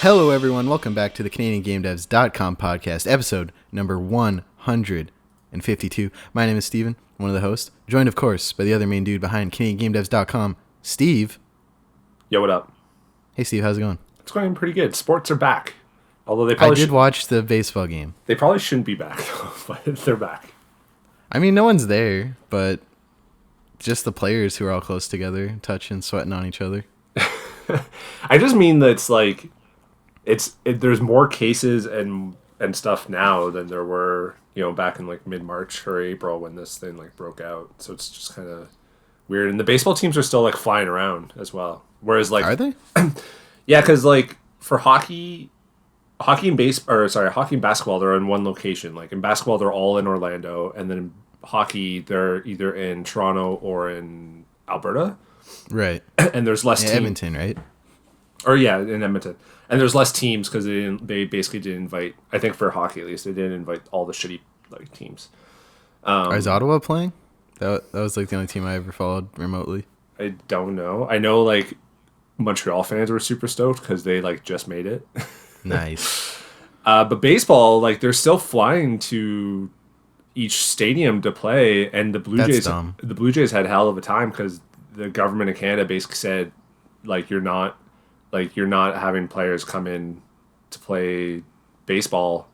Hello, everyone. Welcome back to the CanadianGameDevs.com podcast, episode number 152. My name is Steven, one of the hosts, joined, of course, by the other main dude behind CanadianGameDevs.com, Steve. Yo, what up? Hey, Steve. How's it going? It's going pretty good. Sports are back. Although they probably I did watch the baseball game. They probably shouldn't be back, though, but they're back. I mean, no one's there, but just the players who are all close together, touching, sweating on each other. I just mean that it's like there's more cases and stuff now than there were, back in like mid-March or April when this thing like broke out. So it's just kind of weird. And the baseball teams are still like flying around as well. Whereas like, are they? Yeah, because like for hockey and basketball, they're in one location. Like in basketball, they're all in Orlando, and then in hockey, they're either in Toronto or in Alberta. Right. And there's less teams. Edmonton, right? Or yeah, in Edmonton. And there's less teams because they basically didn't invite, I think for hockey at least, they didn't invite all the shitty like teams. Is Ottawa playing? That was like the only team I ever followed remotely. I don't know. I know like Montreal fans were super stoked because they like just made it. Nice. But baseball, like they're still flying to each stadium to play, and the Blue Jays had hell of a time because the government of Canada basically said like you're not having players come in to play baseball.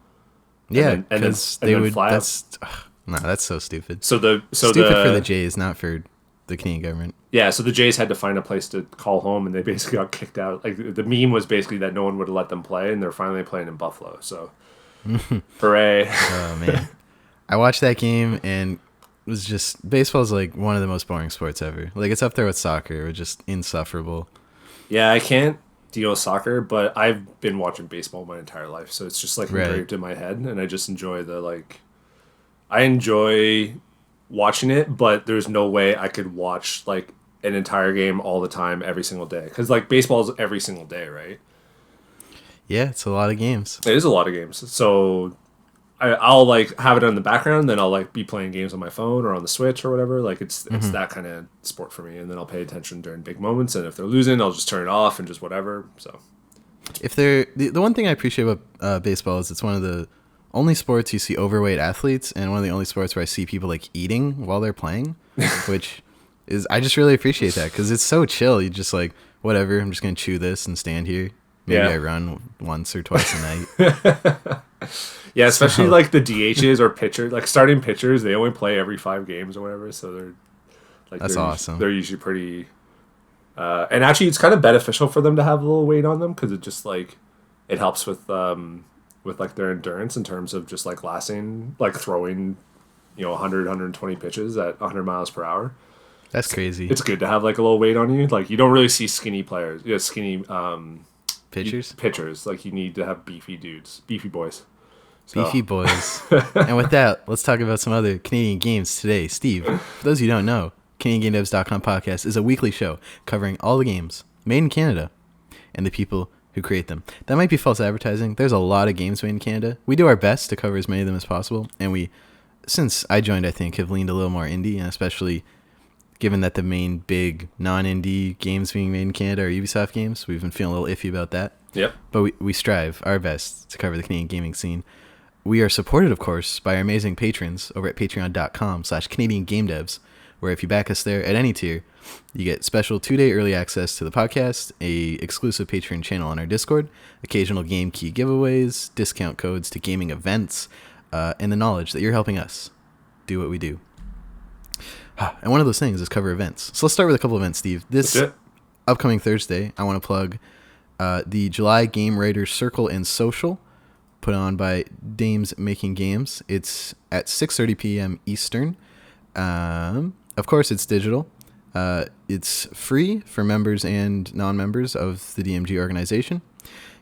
Yeah, because they would fly. That's so stupid. Stupid for the Jays, not for the Canadian government. Yeah, so the Jays had to find a place to call home, and they basically got kicked out. Like the meme was basically that no one would have let them play, and they're finally playing in Buffalo. So, hooray! Oh man, I watched that game and it was just baseball's like one of the most boring sports ever. Like it's up there with soccer. It was just insufferable. Yeah, I can't deal with soccer, but I've been watching baseball my entire life, so it's just like engraved in my head, and I just enjoy I enjoy watching it, but there's no way I could watch like an entire game all the time every single day, because like baseball is every single day, right? Yeah, it's a lot of games. It is a lot of games. So I'll like have it on the background, then I'll like be playing games on my phone or on the Switch or whatever. Like it's that kind of sport for me, and then I'll pay attention during big moments, and if they're losing, I'll just turn it off and just whatever. So if they're the one thing I appreciate about baseball is it's one of the only sports you see overweight athletes, and one of the only sports where I see people like eating while they're playing, which is I just really appreciate that because it's so chill. You just like whatever. I'm just gonna chew this and stand here. Maybe I run once or twice a night. Yeah, especially like the DHs or pitchers, like starting pitchers, they only play every 5 games or whatever. So they're like that's awesome. They're usually pretty, and actually it's kind of beneficial for them to have a little weight on them because it just like it helps with like their endurance in terms of just like lasting, like throwing, 100, 120 pitches at 100 miles per hour. That's crazy. It's good to have like a little weight on you. Like you don't really see skinny players. Skinny pitchers. Like you need to have beefy dudes, beefy boys. So. Beefy boys. And with that, let's talk about some other Canadian games today. Steve, for those of you who don't know, CanadianGameDevs.com podcast is a weekly show covering all the games made in Canada and the people who create them. That might be false advertising. There's a lot of games made in Canada. We do our best to cover as many of them as possible. And we, since I joined, I think, have leaned a little more indie, and especially given that the main big non-indie games being made in Canada are Ubisoft games, we've been feeling a little iffy about that. Yep. But we strive our best to cover the Canadian gaming scene. We are supported, of course, by our amazing patrons over at patreon.com/CanadianGameDevs, where if you back us there at any tier, you get special 2-day early access to the podcast, a exclusive Patreon channel on our Discord, occasional game key giveaways, discount codes to gaming events, and the knowledge that you're helping us do what we do. And one of those things is cover events. So let's start with a couple events, Steve. This upcoming Thursday, I want to plug the July Game Writers Circle and Social, put on by Dames Making Games. It's at 6:30 p.m. Eastern. Of course, it's digital. It's free for members and non-members of the DMG organization.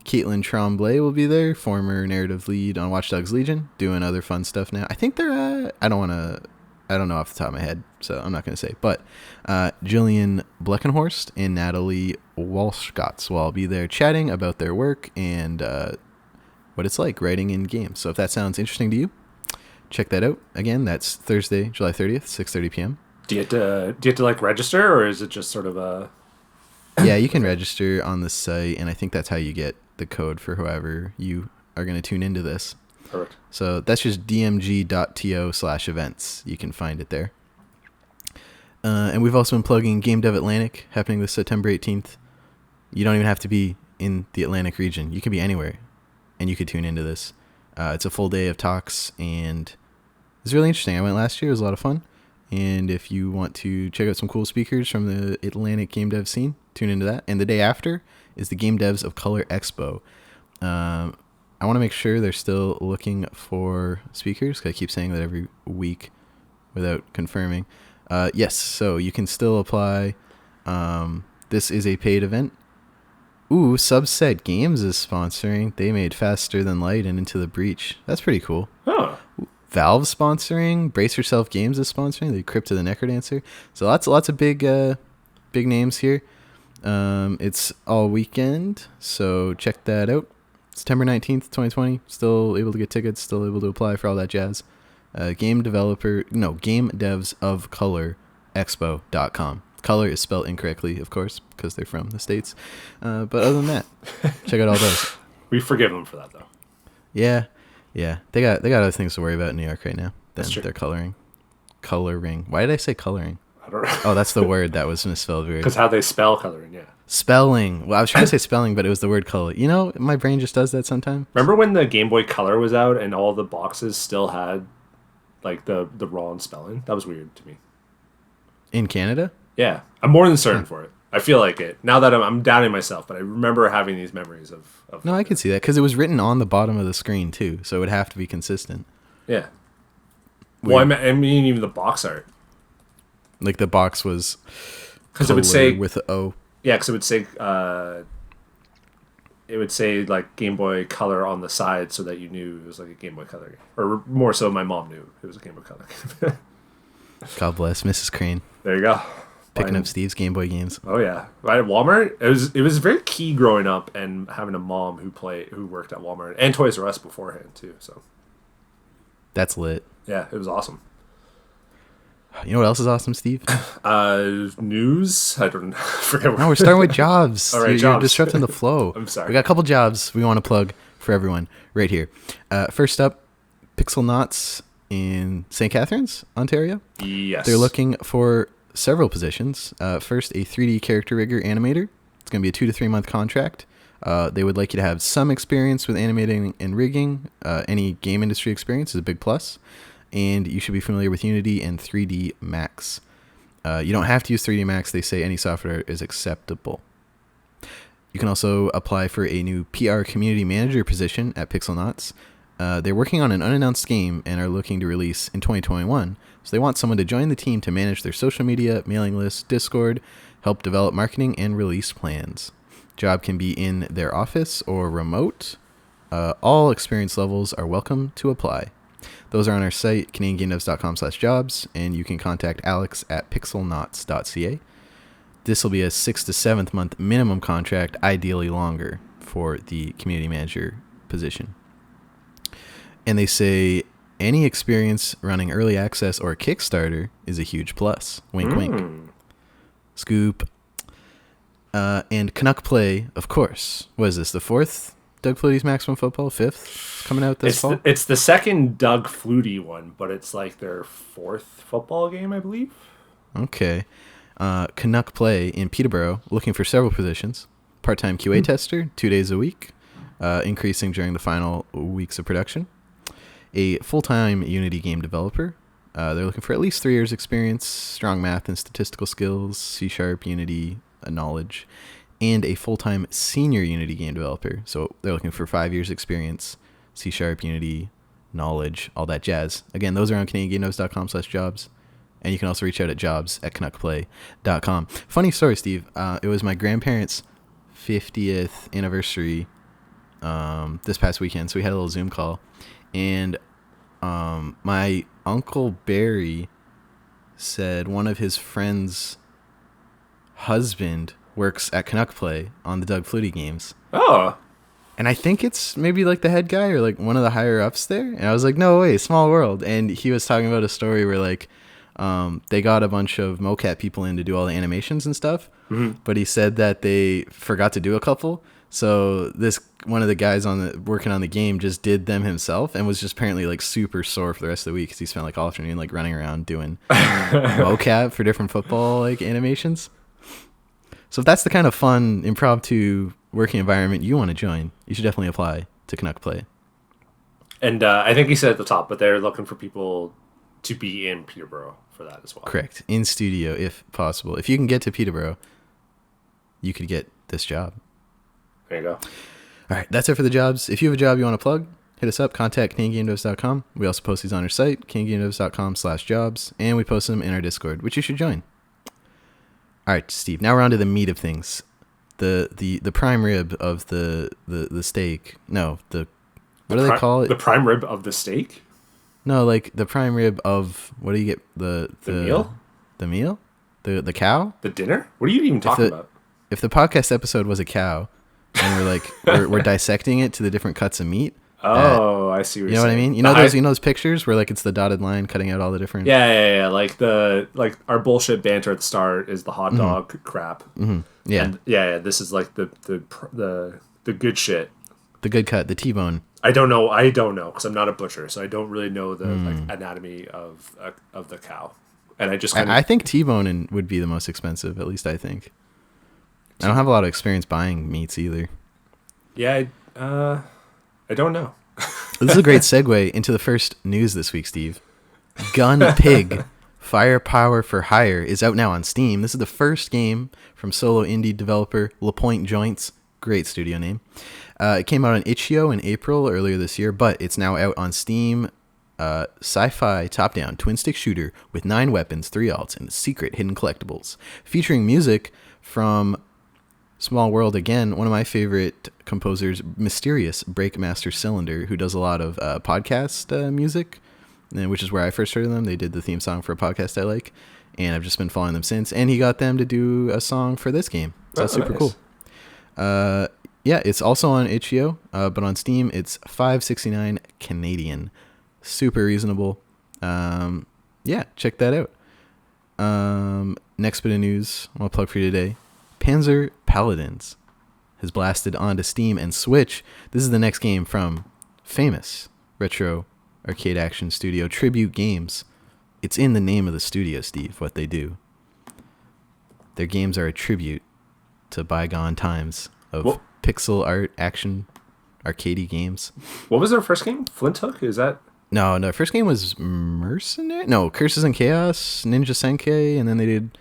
Caitlin Tremblay will be there, former narrative lead on Watch Dogs Legion, doing other fun stuff now. I think they're I don't know off the top of my head, so I'm not going to say. But Jillian Bleckenhorst and Natalie Walshgotts will all be there chatting about their work and what it's like writing in games. So if that sounds interesting to you, check that out. Again, that's Thursday, July 30th, 6:30 p.m. Do you have to like register, or is it just sort of a... Yeah, you can register on the site, and I think that's how you get the code for whoever you are going to tune into this. Perfect. So that's just dmg.to/events. You can find it there. And we've also been plugging Game Dev Atlantic, happening this September 18th. You don't even have to be in the Atlantic region. You can be anywhere, and you could tune into this. It's a full day of talks, and it's really interesting. I went last year. It was a lot of fun. And if you want to check out some cool speakers from the Atlantic game dev scene, tune into that. And the day after is the Game Devs of Color Expo. I want to make sure they're still looking for speakers, because I keep saying that every week without confirming. Yes, so you can still apply. This is a paid event. Ooh, Subset Games is sponsoring. They made Faster Than Light and Into the Breach. That's pretty cool. Huh. Valve sponsoring. Brace Yourself Games is sponsoring. The Crypt of the Necrodancer. So lots of big names here. It's all weekend, so check that out. September 19th, 2020. Still able to get tickets. Still able to apply for all that jazz. Game Devs of Color Expo.com. Color is spelled incorrectly, of course, because they're from the States. But other than that, check out all those. We forgive them for that, though. Yeah. They got other things to worry about in New York right now. That's true. They're coloring. Why did I say coloring? I don't know. Oh, that's the word that was misspelled weird. Because how they spell coloring, yeah. Spelling. Well, I was trying to say spelling, but it was the word color. You know, my brain just does that sometimes. Remember when the Game Boy Color was out and all the boxes still had like the wrong spelling? That was weird to me. In Canada? Yeah. I'm more than certain for it. I feel like it. Now that I'm doubting myself, but I remember having these memories of No, I can see that, because it was written on the bottom of the screen, too, so it would have to be consistent. Yeah. Well, I mean, even the box art. Like, the box was... Because it would say... With an O. Yeah, because it would say, like, Game Boy Color on the side so that you knew it was, like, a Game Boy Color. Or more so, my mom knew it was a Game Boy Color. God bless Mrs. Crane. There you go. Picking up Steve's Game Boy games. Oh yeah, right at Walmart. It was very key growing up and having a mom who worked at Walmart and Toys R Us beforehand too. So that's lit. Yeah, it was awesome. You know what else is awesome, Steve? News. I don't forget. No, we're starting with jobs. All right, you're disrupting the flow. I'm sorry. We got a couple jobs we want to plug for everyone right here. First up, Pixel Knots in St. Catharines, Ontario. Yes. They're looking for several positions. First, a 3D character rigger animator. It's going to be a 2 to 3 month contract. They would like you to have some experience with animating and rigging. Any game industry experience is a big plus. And you should be familiar with Unity and 3D Max. You don't have to use 3D Max. They say any software is acceptable. You can also apply for a new PR community manager position at Pixelnauts. They're working on an unannounced game and are looking to release in 2021. So they want someone to join the team to manage their social media, mailing lists, Discord, help develop marketing and release plans. Job can be in their office or remote. All experience levels are welcome to apply. Those are on our site, CanadianGameDevs.com/jobs, and you can contact Alex at pixelknots.ca. This will be a 6 to 7th month minimum contract, ideally longer, for the community manager position. And they say any experience running early access or Kickstarter is a huge plus. Wink, wink. Scoop. And Canuck Play, of course. What is this, the 4th Doug Flutie's Maximum Football? 5th? Coming out this fall? It's the second Doug Flutie one, but it's like their 4th football game, I believe. Okay. Canuck Play in Peterborough, looking for several positions. Part-time QA tester, 2 days a week, increasing during the final weeks of production. A full-time Unity game developer. They're looking for at least 3 years experience, strong math and statistical skills, C#, Unity knowledge, and a full-time senior Unity game developer. So they're looking for 5 years experience, C#, Unity knowledge, all that jazz. Again, those are on CanadianGameDevs.com/jobs. And you can also reach out at jobs@canuckplay.com. Funny story, Steve. It was my grandparents' 50th anniversary this past weekend, so we had a little Zoom call. And my Uncle Barry said one of his friends' husband works at Canuck Play on the Doug Flutie games. Oh. And I think it's maybe like the head guy or like one of the higher ups there. And I was like, no way, small world. And he was talking about a story where like they got a bunch of mocap people in to do all the animations and stuff. Mm-hmm. But he said that they forgot to do a couple. So this one of the guys working on the game just did them himself and was just apparently like super sore for the rest of the week because he spent like all afternoon like running around doing mocap for different football like animations. So if that's the kind of fun impromptu working environment you want to join, you should definitely apply to Canuck Play. And I think he said at the top, but they're looking for people to be in Peterborough for that as well. Correct. In studio, if possible. If you can get to Peterborough, you could get this job. There you go. All right, that's it for the jobs. If you have a job you want to plug, hit us up, contact CanadianGameDevs.com. We also post these on our site, CanadianGameDevs.com/jobs, and we post them in our Discord, which you should join. All right, Steve, now we're on to the meat of things. The prime rib of the steak. No, what do they call it? The prime rib of the steak? No, like the prime rib of, what do you get? The meal? The meal? The cow? The dinner? What are you even talking about? If the podcast episode was a cow, and we're dissecting it to the different cuts of meat. I see what you're saying. You know what I mean? You know those pictures where like it's the dotted line cutting out all the different. Yeah. Like our bullshit banter at the start is the hot dog crap. Mm-hmm. Yeah. And this is like the good shit. The good cut, the T-bone. I don't know because I'm not a butcher, so I don't really know the anatomy of the cow. And I think T-bone would be the most expensive. At least I think. I don't have a lot of experience buying meats either. Yeah, I don't know. This is a great segue into the first news this week, Steve. Gun Pig Firepower for Hire is out now on Steam. This is the first game from solo indie developer LaPointe Joint's great studio name. It came out on itch.io in April earlier this year, but it's now out on Steam. Sci-fi top-down twin-stick shooter with 9 weapons, 3 alts, and secret hidden collectibles. Featuring music from Small World again, one of my favorite composers, Mysterious Breakmaster Cylinder, who does a lot of podcast music, which is where I first heard of them. They did the theme song for a podcast I like, and I've just been following them since. And he got them to do a song for this game, so that's super cool. Yeah, it's also on itch.io, but on Steam it's $5.69 Canadian. Super reasonable. Yeah, check that out. Next bit of news I want to plug for you today. Panzer Paladins has blasted onto Steam and Switch. This is the next game from famous retro arcade action studio Tribute Games. It's in the name of the studio, Steve, what they do. Their games are a tribute to bygone times of pixel art action arcadey games. What was their first game? Flint Hook? Is that? No, first game was Mercenary? No, Curses and Chaos, Ninja Senkai, and then they did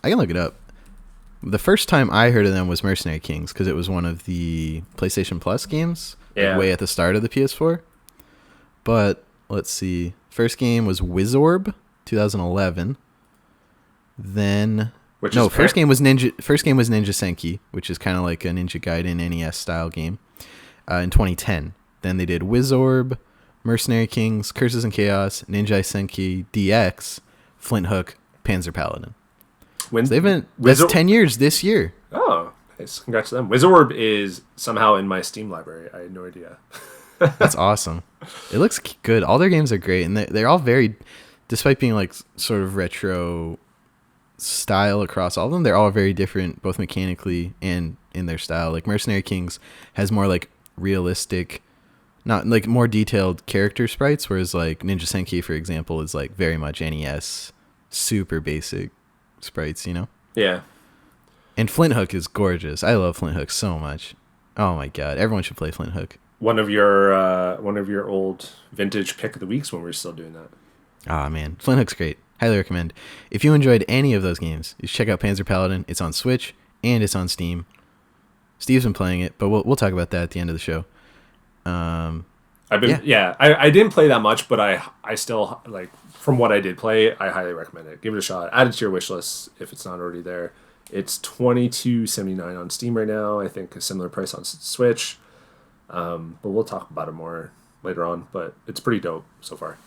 I can look it up. The first time I heard of them was Mercenary Kings because it was one of the PlayStation Plus games, way at the start of the PS4. But let's see. First game was Wizorb, 2011. Then first game was Ninja Senki, which is kind of like a Ninja Gaiden NES style game. In 2010. Then they did Wizorb, Mercenary Kings, Curses and Chaos, Ninja Senki DX, Flint Hook, Panzer Paladin. That's 10 years this year. Oh, nice. Congrats to them. Wizorb is somehow in my Steam library. I had no idea. That's awesome. It looks good. All their games are great, and they're all very, despite being like sort of retro style across all of them, they're all very different, both mechanically and in their style. Like Mercenary Kings has more like realistic, not like more detailed character sprites, whereas like Ninja Senki, for example, is like very much NES, super basic sprites, you know? Yeah. And Flint Hook is gorgeous. I love Flint Hook so much. Oh my god, everyone should play Flint Hook. One of your old vintage pick of the weeks when we were still doing that. Ah man, Flint Hook's great. Highly recommend. If you enjoyed any of those games, you should check out Panzer Paladin. It's on Switch and it's on Steam. Steve's been playing it, but we'll talk about that at the end of the show. I didn't play that much, but I still, like, from what I did play, I highly recommend it. Give it a shot. Add it to your wish list if it's not already there. It's $22.79 on Steam right now. I think a similar price on Switch. But we'll talk about it more later on. But it's pretty dope so far.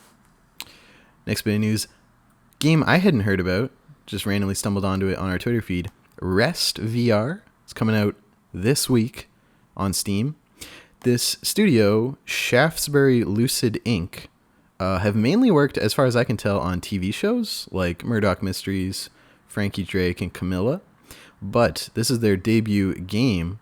Next bit of news. Game I hadn't heard about. Just randomly stumbled onto it on our Twitter feed. Rest VR. It's coming out this week on Steam. This studio, Shaftesbury Lucid Inc., have mainly worked, as far as I can tell, on TV shows like Murdoch Mysteries, Frankie Drake, and Camilla. but this is their debut game.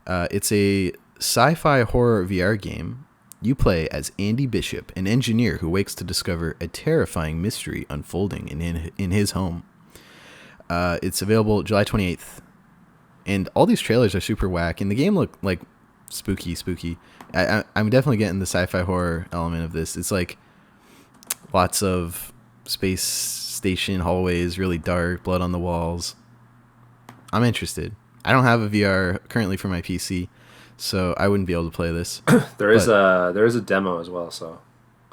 It's a sci-fi horror VR game. You play as Andy Bishop, an engineer who wakes to discover a terrifying mystery unfolding in his home. It's available July 28th. And all these trailers are super whack, and the game look like spooky. I'm definitely getting the sci-fi horror element of this. It's like lots of space station hallways, really dark, blood on the walls. I'm interested. I don't have a VR currently for my PC, so I wouldn't be able to play this. There is a demo as well, so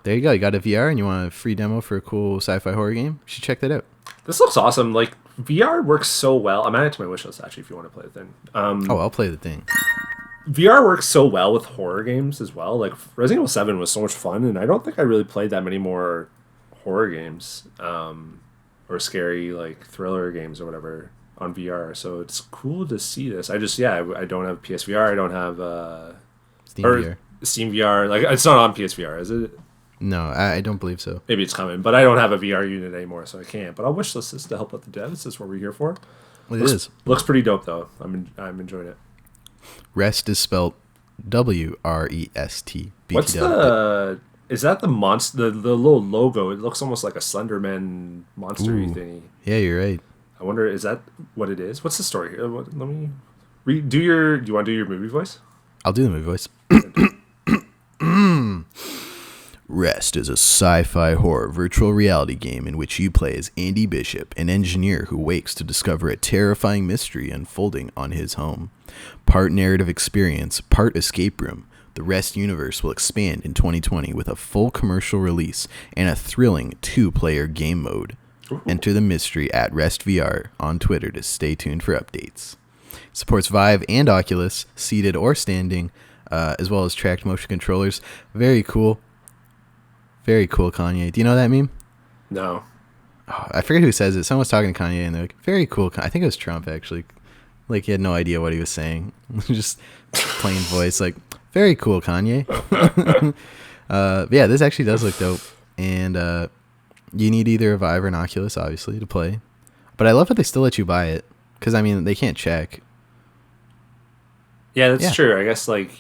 there you go. You got a VR and you want a free demo for a cool sci-fi horror game? You should check that out. This looks awesome. Like, VR works so well. I'm adding it to my wish list, actually, if you want to play the thing. I'll play the thing. VR works so well with horror games as well. Like, Resident Evil 7 was so much fun, and I don't think I really played that many more horror games or scary, like, thriller games or whatever on VR. So it's cool to see this. I don't have PSVR. I don't have Steam VR. Like, it's not on PSVR, is it? No, I don't believe so. Maybe it's coming, but I don't have a VR unit anymore, so I can't. But I'll wishlist this to help out the devs. That's what we're here for. Looks pretty dope, though. I'm enjoying it. Rest is spelled WREST. What's the... Is that the monster? The little logo? It looks almost like a Slenderman monster-y thingy. Yeah, you're right. I wonder, is that what it is? What's the story here? Let me do you want to do your movie voice? I'll do the movie voice. Rest is a sci-fi horror virtual reality game in which you play as Andy Bishop, an engineer who wakes to discover a terrifying mystery unfolding on his home. Part narrative experience, part escape room, the Rest universe will expand in 2020 with a full commercial release and a thrilling 2-player game mode. Ooh. Enter the mystery at Rest VR on Twitter to stay tuned for updates. Supports Vive and Oculus, seated or standing, as well as tracked motion controllers. Very cool. Very cool, Kanye. Do you know that meme? No. Oh, I forget who says it. Someone was talking to Kanye, and they're like, very cool. I think it was Trump, actually. Like, he had no idea what he was saying. Just plain voice, like, very cool, Kanye. Yeah, this actually does look dope. And you need either a Vive or an Oculus, obviously, to play. But I love that they still let you buy it. Because, I mean, they can't check. Yeah, that's true. I guess, like...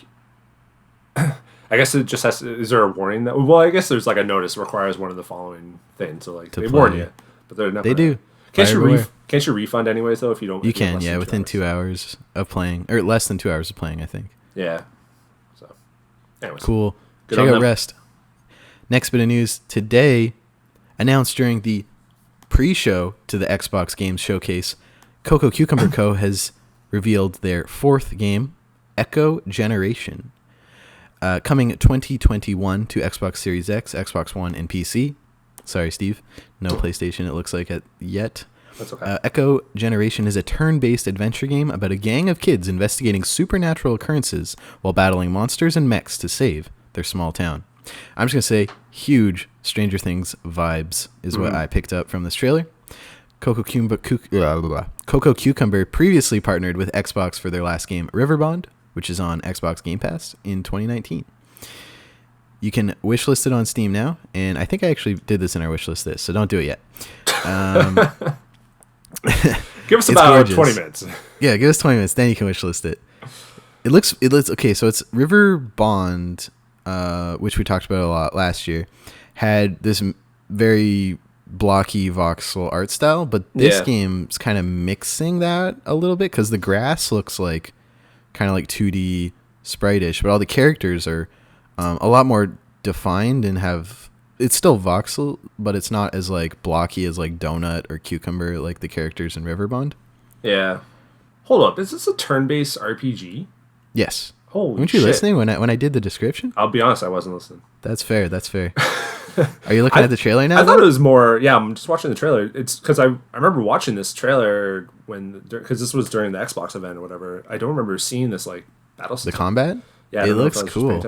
I guess it just has to, is there a warning that, well, I guess there's like a notice requires one of the following things. So like they warn you, but they're never. They do. Can't you refund anyways though if you don't? You can, yeah, within 2 hours of playing, or less than 2 hours of playing, I think. Yeah. So, anyways. Cool. Check out Rest. Next bit of news today, announced during the pre-show to the Xbox Games Showcase, Coco Cucumber Co. has revealed their 4th game, Echo Generation. Coming 2021 to Xbox Series X, Xbox One, and PC. Sorry, Steve. No PlayStation, it looks like, yet. That's okay. Echo Generation is a turn-based adventure game about a gang of kids investigating supernatural occurrences while battling monsters and mechs to save their small town. I'm just going to say, huge Stranger Things vibes is what I picked up from this trailer. Coco Cucumber previously partnered with Xbox for their last game, Riverbond, which is on Xbox Game Pass in 2019. You can wishlist it on Steam now, and I think I actually did this in our wishlist list, so don't do it yet. Give us about gorgeous. 20 minutes. Yeah, give us 20 minutes, then you can wishlist it. It looks okay. So it's Riverbond, which we talked about a lot last year, had this very blocky voxel art style, but this game's kind of mixing that a little bit because the grass looks like kind of like 2D sprite-ish, but all the characters are a lot more defined and it's still voxel, but it's not as like blocky as like Donut or Cucumber, like the characters in Riverbond. Yeah. Hold up, is this a turn-based RPG? Yes. Holy Weren't you listening when I did the description? I'll be honest, I wasn't listening. That's fair. Are you looking at the trailer now? I thought it was more... Yeah, I'm just watching the trailer. It's because I remember watching this trailer because this was during the Xbox event or whatever. I don't remember seeing this, like, battle system. The combat? Yeah, it looks cool.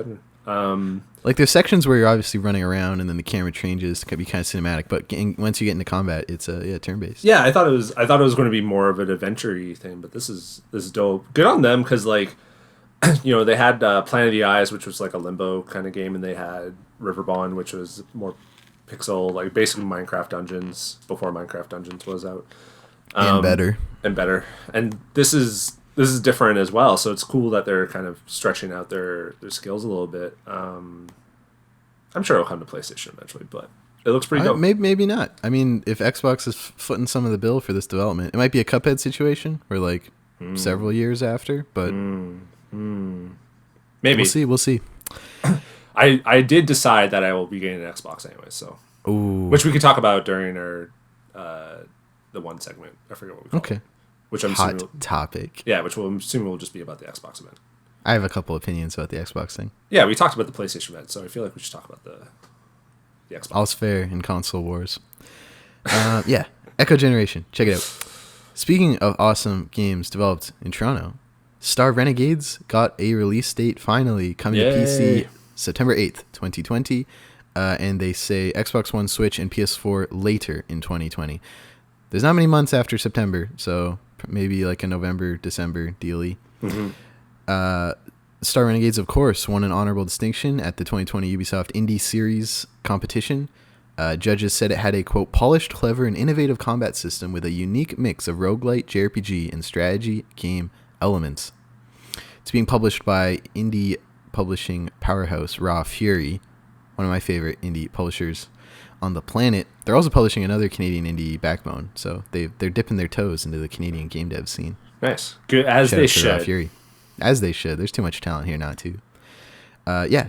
Like, there's sections where you're obviously running around and then the camera changes to be kind of cinematic, but once you get into combat, it's turn-based. Yeah, I thought it was going to be more of an adventure-y thing, but this is dope. Good on them, because, like, you know, they had Planet of the Eyes, which was like a Limbo kind of game, and they had Riverbond, which was more pixel, like basically Minecraft Dungeons before Minecraft Dungeons was out. And better. and better. And this is different as well. So it's cool that they're kind of stretching out their skills a little bit. I'm sure it'll come to PlayStation eventually, but it looks pretty dope. Maybe not. I mean, if Xbox is footing some of the bill for this development, it might be a Cuphead situation where like several years after, but maybe we'll see. I did decide that I will be getting an Xbox anyway, so which we could talk about during our the one segment. I forget what we call it. Which I'm hot topic. Yeah, which I'm assuming will just be about the Xbox event. I have a couple opinions about the Xbox thing. Yeah, we talked about the PlayStation event, so I feel like we should talk about the Xbox. All's fair in console wars. Yeah, Echo Generation. Check it out. Speaking of awesome games developed in Toronto, Star Renegades got a release date finally, coming to PC September 8th, 2020. And they say Xbox One, Switch, and PS4 later in 2020. There's not many months after September, so maybe like a November, December dealie. Star Renegades, of course, won an honorable distinction at the 2020 Ubisoft Indie Series competition. Judges said it had a, quote, polished, clever, and innovative combat system with a unique mix of roguelite, JRPG, and strategy game elements. It's being published by indie publishing powerhouse Raw Fury, one of my favorite indie publishers on the planet. They're also publishing another Canadian indie, Backbone, so they're dipping their toes into the Canadian game dev scene. Nice. Good, as they should. Raw Fury. As they should. There's too much talent here not to.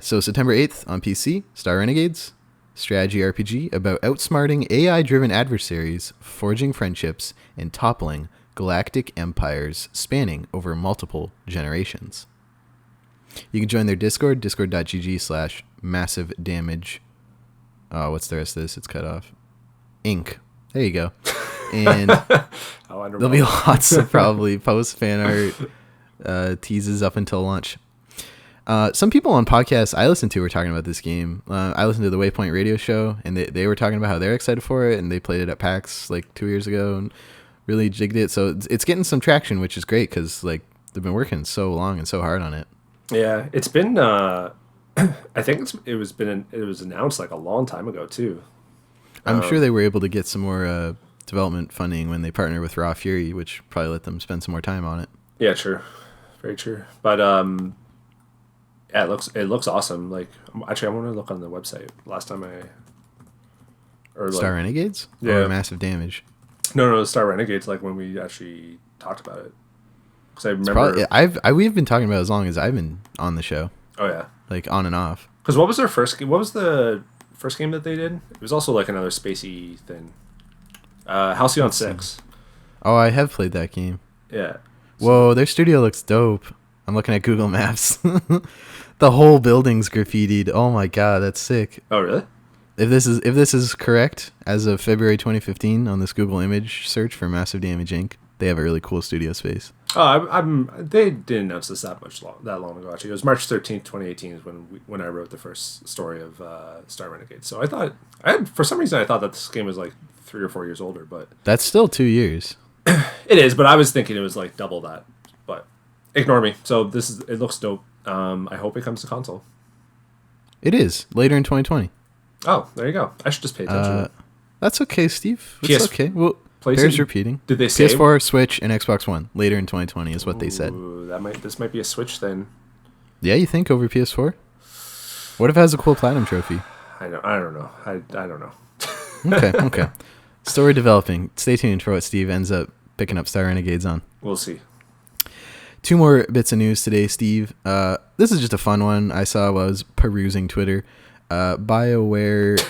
So September 8th on PC, Star Renegades, strategy RPG about outsmarting AI-driven adversaries, forging friendships, and toppling galactic empires spanning over multiple generations. You can join their Discord, discord.gg/massive damage. Oh, what's the rest of this? It's cut off. Inc. There you go. And there'll be lots of probably post fan art teases up until launch. Some people on podcasts I listened to were talking about this game. I listened to the Waypoint radio show, and they were talking about how they're excited for it, and they played it at PAX like 2 years ago and really jigged it. So it's getting some traction, which is great because like they've been working so long and so hard on it. Yeah, it's been. I think it was announced like a long time ago too. I'm sure they were able to get some more development funding when they partnered with Raw Fury, which probably let them spend some more time on it. Yeah, true, very true. But yeah, it looks awesome. Like actually, I want to look on the website. Last time Star Renegades, or Massive Damage. No, Star Renegades. Like when we actually talked about it, because I remember we've been talking about it as long as I've been on the show. Oh yeah, like on and off. Because what was their first game? What was the first game that they did? It was also like another spacey thing. Halcyon 6. Oh, I have played that game. Yeah. Whoa, their studio looks dope. I'm looking at Google Maps. The whole building's graffitied. Oh my god, that's sick. Oh really? If this is correct, as of February 2015 on this Google image search for Massive Damage Inc., they have a really cool studio space. Oh, they didn't announce this that long ago. Actually, it was March 13th, 2018 is when I wrote the first story of Star Renegades. So for some reason I thought that this game was like 3 or 4 years older, but that's still 2 years. It is, but I was thinking it was like double that. But ignore me. So it looks dope. I hope it comes to console. It is later in 2020. Oh, there you go. I should just pay attention. That's okay, Steve. It's okay. Well, there's repeating. Did they say PS4, Switch, and Xbox One later in 2020 is what they said. This might be a Switch then. Yeah, you think over PS4? What if it has a cool platinum trophy? I don't know. I don't know. Okay. Story developing. Stay tuned for what Steve ends up picking up Star Renegades on. We'll see. 2 more bits of news today, Steve. This is just a fun one I saw while I was perusing Twitter. BioWare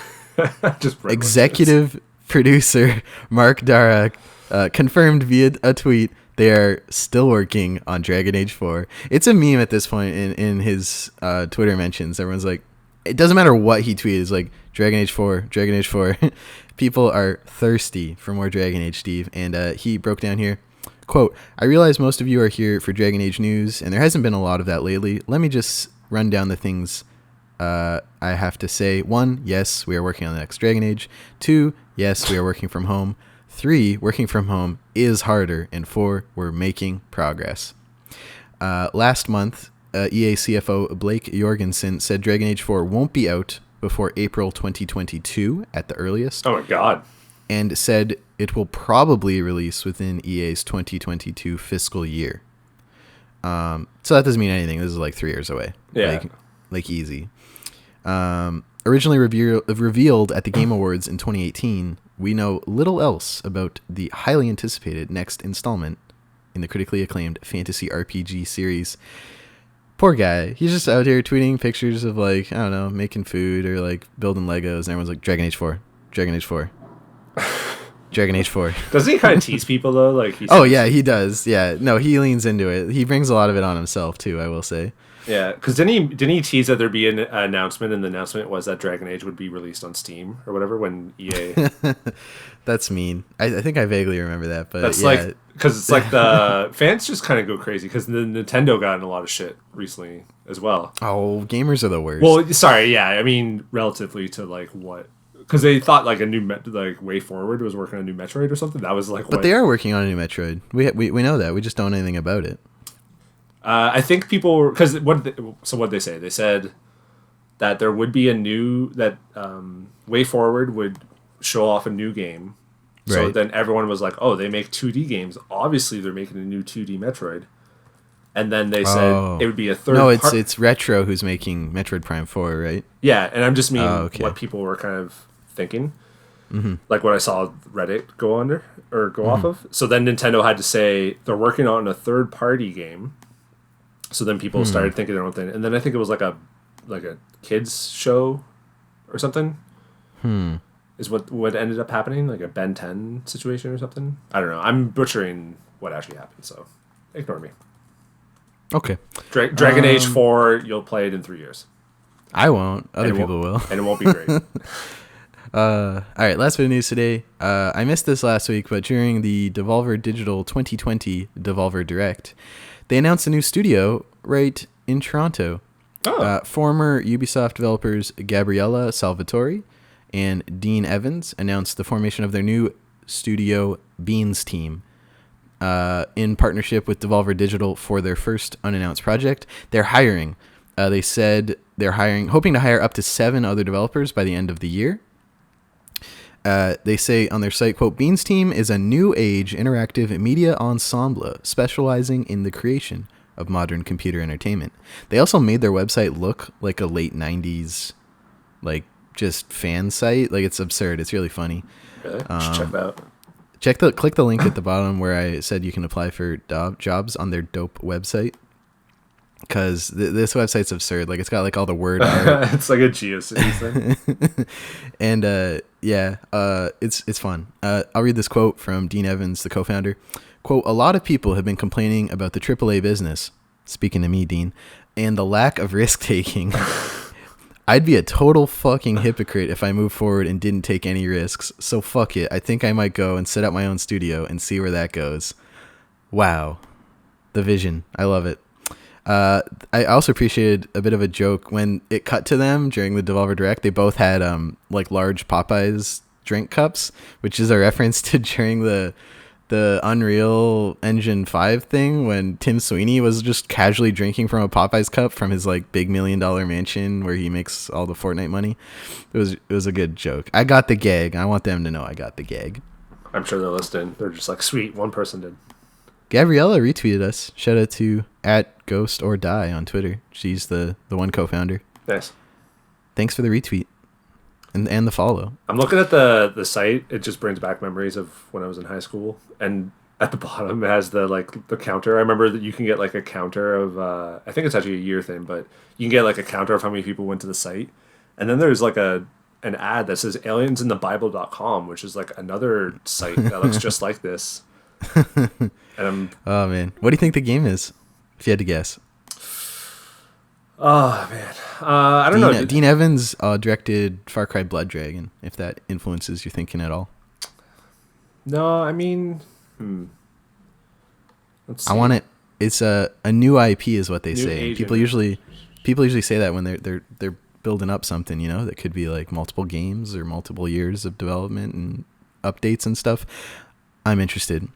executive producer Mark Dara confirmed via a tweet they are still working on Dragon Age 4. It's a meme at this point in his Twitter mentions. Everyone's like, it doesn't matter what he tweeted. It's like, Dragon Age 4, Dragon Age 4. People are thirsty for more Dragon Age, Steve. And he broke down here, quote, I realize most of you are here for Dragon Age news, and there hasn't been a lot of that lately. Let me just run down the things I have to say. 1, yes, we are working on the next Dragon Age. 2, yes, we are working from home. 3, working from home is harder. And 4, we're making progress. Last month, EA CFO Blake Jorgensen said Dragon Age 4 won't be out before April 2022 at the earliest. Oh my god. And said it will probably release within EA's 2022 fiscal year. So that doesn't mean anything. This is like 3 years away. Yeah. Like easy. Originally revealed at the Game Awards in 2018, we know little else about the highly anticipated next installment in the critically acclaimed fantasy RPG series. Poor guy. He's just out here tweeting pictures of, like, I don't know, making food or, like, building Legos. And everyone's like, Dragon Age 4. Dragon Age 4. Dragon Age 4. Doesn't he kind of tease people, though? Like, yeah, he does. Yeah. No, he leans into it. He brings a lot of it on himself, too, I will say. Yeah, because didn't he tease that there'd be an announcement, and the announcement was that Dragon Age would be released on Steam or whatever when EA... That's mean. I think I vaguely remember that, but that's yeah. like, because it's like the fans just kind of go crazy because the Nintendo got in a lot of shit recently as well. Oh, gamers are the worst. Well, sorry, yeah, I mean relatively to like what, because they thought like a new like Way Forward was working on a new Metroid or something. That was like, but they are working on a new Metroid. We know that. We just don't know anything about it. I think people, because what they say? They said that there would be a new Way Forward would show off a new game. So then everyone was like, oh, they make 2D games. Obviously, they're making a new 2D Metroid. And then they said it would be a third... No, it's Retro who's making Metroid Prime 4, right? Yeah, and I'm just meaning what people were kind of thinking. Mm-hmm. Like what I saw Reddit go off of. So then Nintendo had to say they're working on a third-party game. So then people started thinking their own thing. And then I think it was like a kids show or something. Is what ended up happening, like a Ben 10 situation or something. I don't know. I'm butchering what actually happened, so ignore me. Okay. Dragon Age 4, you'll play it in 3 years. I won't. Other people will. And it won't be great. All right, last bit of news today. I missed this last week, but during the Devolver Digital 2020 Devolver Direct, they announced a new studio right in Toronto. Former Ubisoft developers Gabriella Salvatore and Dean Evans announced the formation of their new studio, Beans Team, in partnership with Devolver Digital for their first unannounced project. They're hiring. They said they're hoping to hire up to 7 other developers by the end of the year. They say on their site, quote, Beans Team is a new age interactive media ensemble specializing in the creation of modern computer entertainment. They also made their website look like a late 90s, like, just fan site. Like, it's absurd. It's really funny. Really? Check that out. Click the link at the bottom where I said you can apply for jobs on their dope website. Because this website's absurd. Like, it's got like all the word art. It's like a GeoCities thing. And it's fun. I'll read this quote from Dean Evans, the co-founder. Quote, a lot of people have been complaining about the AAA business, speaking to me, Dean, and the lack of risk taking. I'd be a total fucking hypocrite if I moved forward and didn't take any risks. So fuck it. I think I might go and set up my own studio and see where that goes. Wow. The vision. I love it. I also appreciated a bit of a joke when it cut to them during the Devolver Direct. They both had like large Popeyes drink cups, which is a reference to during the Unreal Engine 5 thing when Tim Sweeney was just casually drinking from a Popeyes cup from his like big $1 million mansion where he makes all the Fortnite money. It was a good joke. I got the gag. I want them to know I got the gag. I'm sure they're listening. They're just like, sweet, one person did. Gabriella retweeted us. Shout out to @GhostOrDie on Twitter. She's the one co-founder. Nice. Thanks for the retweet and the follow. I'm looking at the site. It just brings back memories of when I was in high school. And at the bottom it has the counter. I remember that you can get like a counter of I think it's actually a year thing, but you can get like a counter of how many people went to the site. And then there's like an ad that says aliensinthebible.com, which is like another site that looks just like this. Oh man, what do you think the game is, if you had to guess? Oh man, I don't know. Dean Evans directed Far Cry Blood Dragon, if that influences your thinking at all. No, I mean, let's see. I want it. It's a new IP, is what they say. People usually say that when they're building up something, you know, that could be like multiple games or multiple years of development and updates and stuff. I'm interested.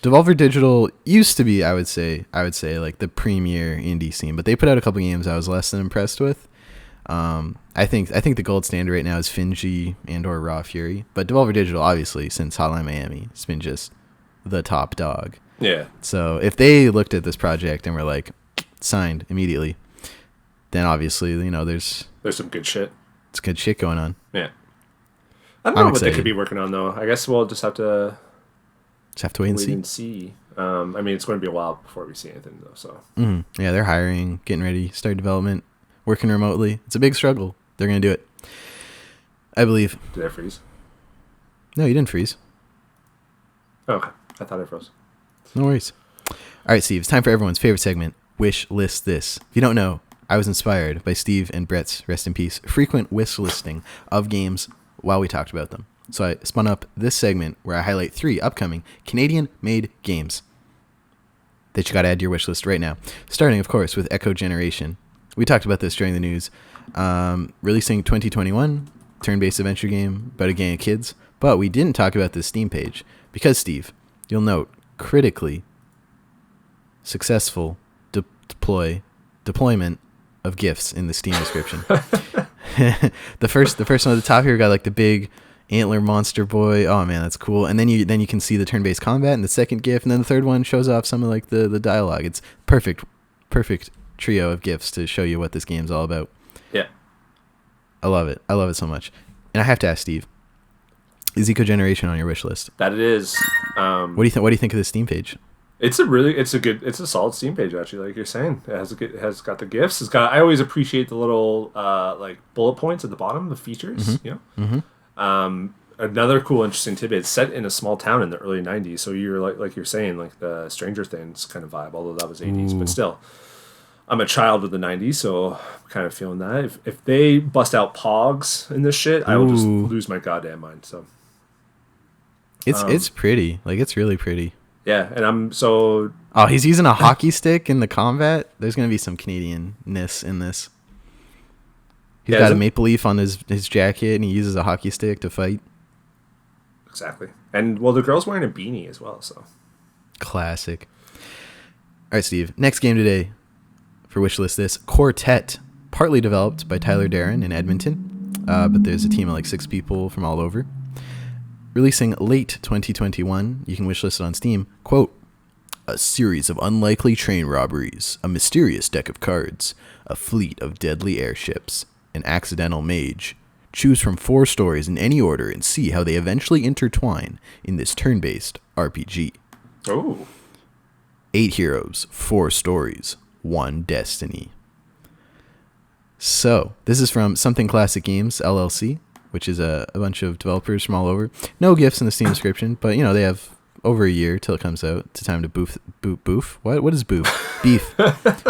Devolver Digital used to be, I would say, like the premier indie scene, but they put out a couple games I was less than impressed with. I think the gold standard right now is Finji and or Raw Fury, but Devolver Digital, obviously, since Hotline Miami, it's been just the top dog. Yeah. So if they looked at this project and were like, signed immediately, then obviously, there's some good shit. It's good shit going on. Yeah. I don't know what they could be working on, though. I guess we'll just have to wait and see. I mean, it's going to be a while before we see anything, though. So yeah, they're hiring, getting ready, start development, working remotely. It's a big struggle. They're going to do it, I believe. Did I freeze? No, you didn't freeze. Oh, okay. I thought I froze. No worries. All right, Steve, it's time for everyone's favorite segment, Wishlist This. If you don't know, I was inspired by Steve and Brett's, rest in peace, frequent wish listing of games while we talked about them. So I spun up this segment where I highlight 3 upcoming Canadian-made games that you got to add to your wish list right now. Starting, of course, with Echo Generation. We talked about this during the news. Releasing 2021, turn-based adventure game about a gang of kids. But we didn't talk about this Steam page because, Steve, you'll note, critically successful deployment of GIFs in the Steam description. the first one at the top here got like the big antler monster boy. Oh man, that's cool. And then you can see the turn-based combat in the second GIF, and then the third one shows off some of like the dialogue. It's perfect trio of GIFs to show you what this game's all about. Yeah, I love it so much. And I have to ask Steve, is Eco Generation on your wish list? That it is. What do you think of the Steam page? It's a solid Steam page, actually, like you're saying. It has got the GIFs. I always appreciate the little like bullet points at the bottom, the features. Another cool, interesting tidbit. It's set in a small town in the early '90s, so you're like you're saying, like the Stranger Things kind of vibe. Although that was '80s, but still, I'm a child of the '90s, so I'm kind of feeling that. If they bust out Pogs in this shit, I will just lose my goddamn mind. So it's pretty, like it's really pretty. Yeah, and I'm so... Oh, he's using a hockey stick in the combat? There's going to be some Canadian-ness in this. He's got a maple leaf on his jacket, and he uses a hockey stick to fight. Exactly. And, well, the girl's wearing a beanie as well, so... Classic. All right, Steve. Next game today for Wishlist This. Quartet. Partly developed by Tyler Darren in Edmonton, but there's a team of like 6 people from all over. Releasing late 2021, you can wishlist it on Steam. Quote, a series of unlikely train robberies, a mysterious deck of cards, a fleet of deadly airships, an accidental mage. Choose from 4 stories in any order and see how they eventually intertwine in this turn-based RPG. Oh. 8 heroes, 4 stories, 1 destiny. So, this is from Something Classic Games, LLC, which is a bunch of developers from all over. No gifts in the Steam description, but, they have over a year till it comes out. It's time to boof. What is boof? Beef.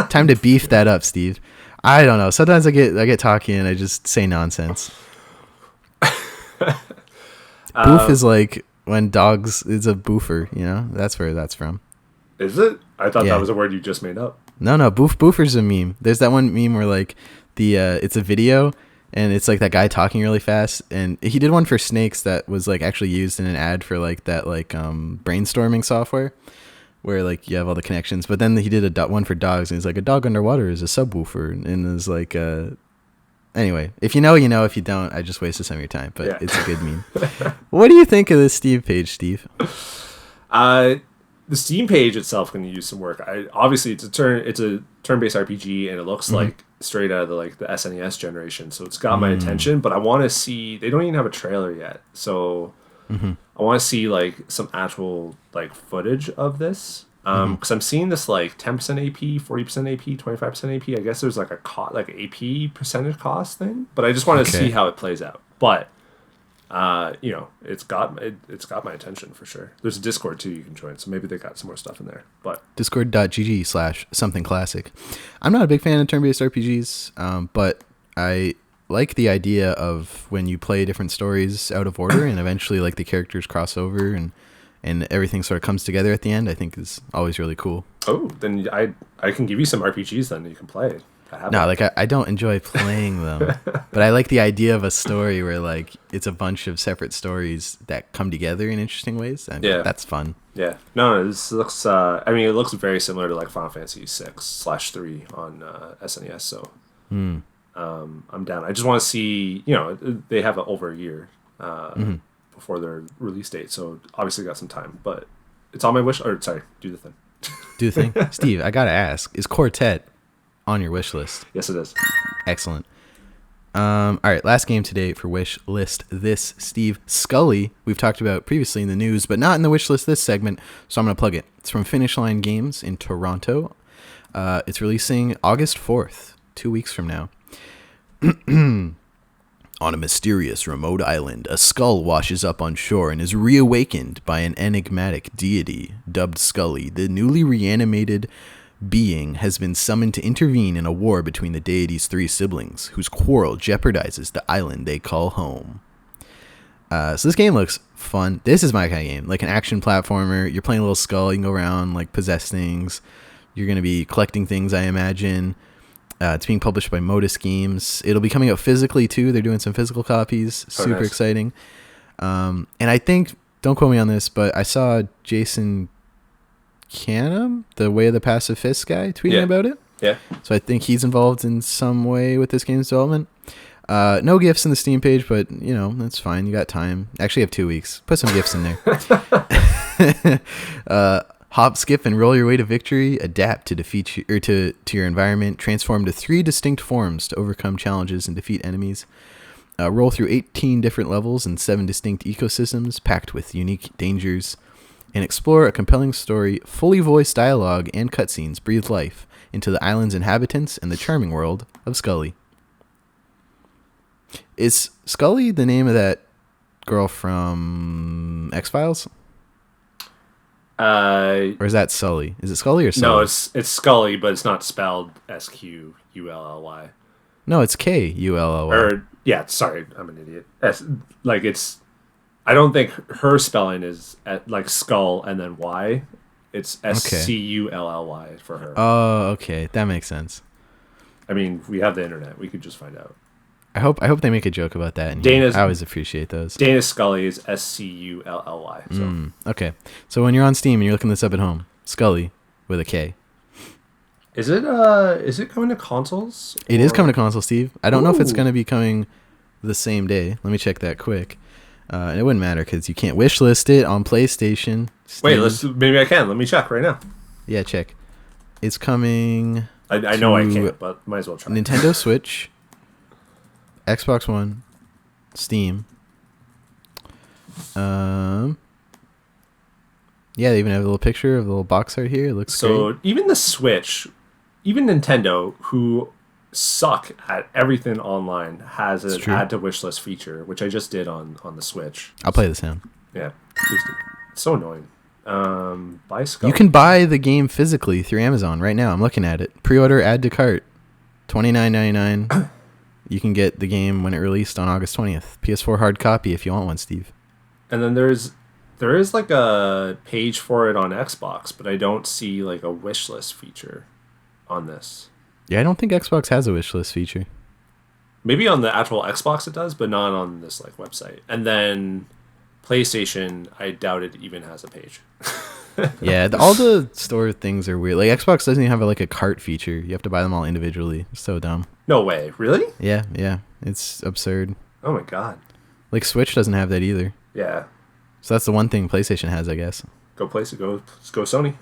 Time to beef that up, Steve. I don't know. Sometimes I get talky and I just say nonsense. Boof is like when dogs is a boofer, That's where that's from. Is it? I thought that was a word you just made up. No, boofer's a meme. There's that one meme where like it's a video and it's like that guy talking really fast, and he did one for snakes that was like actually used in an ad for like that like brainstorming software where like you have all the connections. But then he did one for dogs, and he's like, a dog underwater is a subwoofer, and it's like anyway, if you know, if you don't, I just wasted some of your time, but It's a good meme. What do you think of this Steve page, Steve? The Steam page itself can use some work. Obviously it's a turn-based RPG, and it looks like straight out of the SNES generation. So it's got my attention, but I want to see. They don't even have a trailer yet, so I want to see like some actual like footage of this. Because I'm seeing this like 10% AP, 40% AP, 25% AP. I guess there's like a AP percentage cost thing, but I just want to see how it plays out. But it's got my attention for sure. There's a Discord too you can join, so maybe they got some more stuff in there. But discord.gg/somethingclassic. I'm not a big fan of turn-based RPGs, but I like the idea of when you play different stories out of order and eventually like the characters cross over and everything sort of comes together at the end. I think is always really cool. Oh, then I can give you some RPGs then you can play. No, like I don't enjoy playing them, but I like the idea of a story where like it's a bunch of separate stories that come together in interesting ways. That's fun. Yeah, no, this looks. It looks very similar to like Final Fantasy 6/3 on SNES. So I'm down. I just want to see, they have over a year before their release date, so obviously got some time. But it's on my wish. Or sorry, do the thing. Do the thing, Steve. I gotta ask: is Quartet on your wish list? Yes, it is. Excellent. All right, last game today for wish list this, Steve. Scully, we've talked about previously in the news, but not in the wish list this segment, so I'm going to plug it. It's from Finish Line Games in Toronto. It's releasing August 4th, 2 weeks from now. On a mysterious remote island, a skull washes up on shore and is reawakened by an enigmatic deity dubbed Scully. The newly reanimated being has been summoned to intervene in a war between the deity's 3 siblings, whose quarrel jeopardizes the island they call home. So this game looks fun. This is my kind of game, like an action platformer. You're playing a little skull. You can go around, like, possess things. You're going to be collecting things, I imagine. It's being published by Modus Games. It'll be coming out physically, too. They're doing some physical copies. Super exciting. And I think, don't quote me on this, but I saw Jason Canham, the Way of the Passive Fist guy, tweeting about it. Yeah. So I think he's involved in some way with this game's development. No gifts in the Steam page, but, that's fine. You got time. Actually, you have 2 weeks. Put some gifts in there. Hop, skip, and roll your way to victory. Adapt to defeat to your environment. Transform to 3 distinct forms to overcome challenges and defeat enemies. Roll through 18 different levels and 7 distinct ecosystems packed with unique dangers. And explore a compelling story, fully voiced dialogue and cutscenes breathe life into the island's inhabitants and the charming world of Scully. Is Scully the name of that girl from X-Files? Or is that Sully? Is it Scully or Sully? No, it's Scully, but it's not spelled Sqully. No, it's Kully. Or yeah, sorry, I'm an idiot. I don't think her spelling is like skull and then Y. It's Scully for her. Oh, okay, that makes sense. I mean, we have the internet. We could just find out. I hope they make a joke about that. I always appreciate those. Dana Scully is Scully. So. Okay, so when you're on Steam and you're looking this up at home, Scully with a K. Is it coming to consoles? It is coming to consoles, Steve. I don't know if it's going to be coming the same day. Let me check that quick. And it wouldn't matter because you can't wishlist it on PlayStation. Steam. Wait, maybe I can. Let me check right now. Yeah, check. It's coming. I know I can't, but might as well try. Nintendo Switch, Xbox One, Steam. Yeah, they even have a little picture of the little box art here. It looks great. Even the Switch, even Nintendo, who suck at everything online, has an add to wishlist feature, which I just did on the Switch. I'll play the sound. Yeah, please do. It's so annoying. Buy Scully. You can buy the game physically through Amazon right now. I'm looking at it. Pre-order, add to cart, $29.99. You can get the game when it released on August 20th. PS4 hard copy if you want one, Steve. And then there is like a page for it on Xbox, but I don't see like a wishlist feature on this. Yeah, I don't think Xbox has a wishlist feature. Maybe on the actual Xbox it does, but not on this like website. And then PlayStation, I doubt it even has a page. Yeah, all the store things are weird. Like Xbox doesn't even have a cart feature. You have to buy them all individually. It's so dumb. No way, really? Yeah, it's absurd. Oh my god. Like Switch doesn't have that either. Yeah. So that's the one thing PlayStation has, I guess. Go Sony.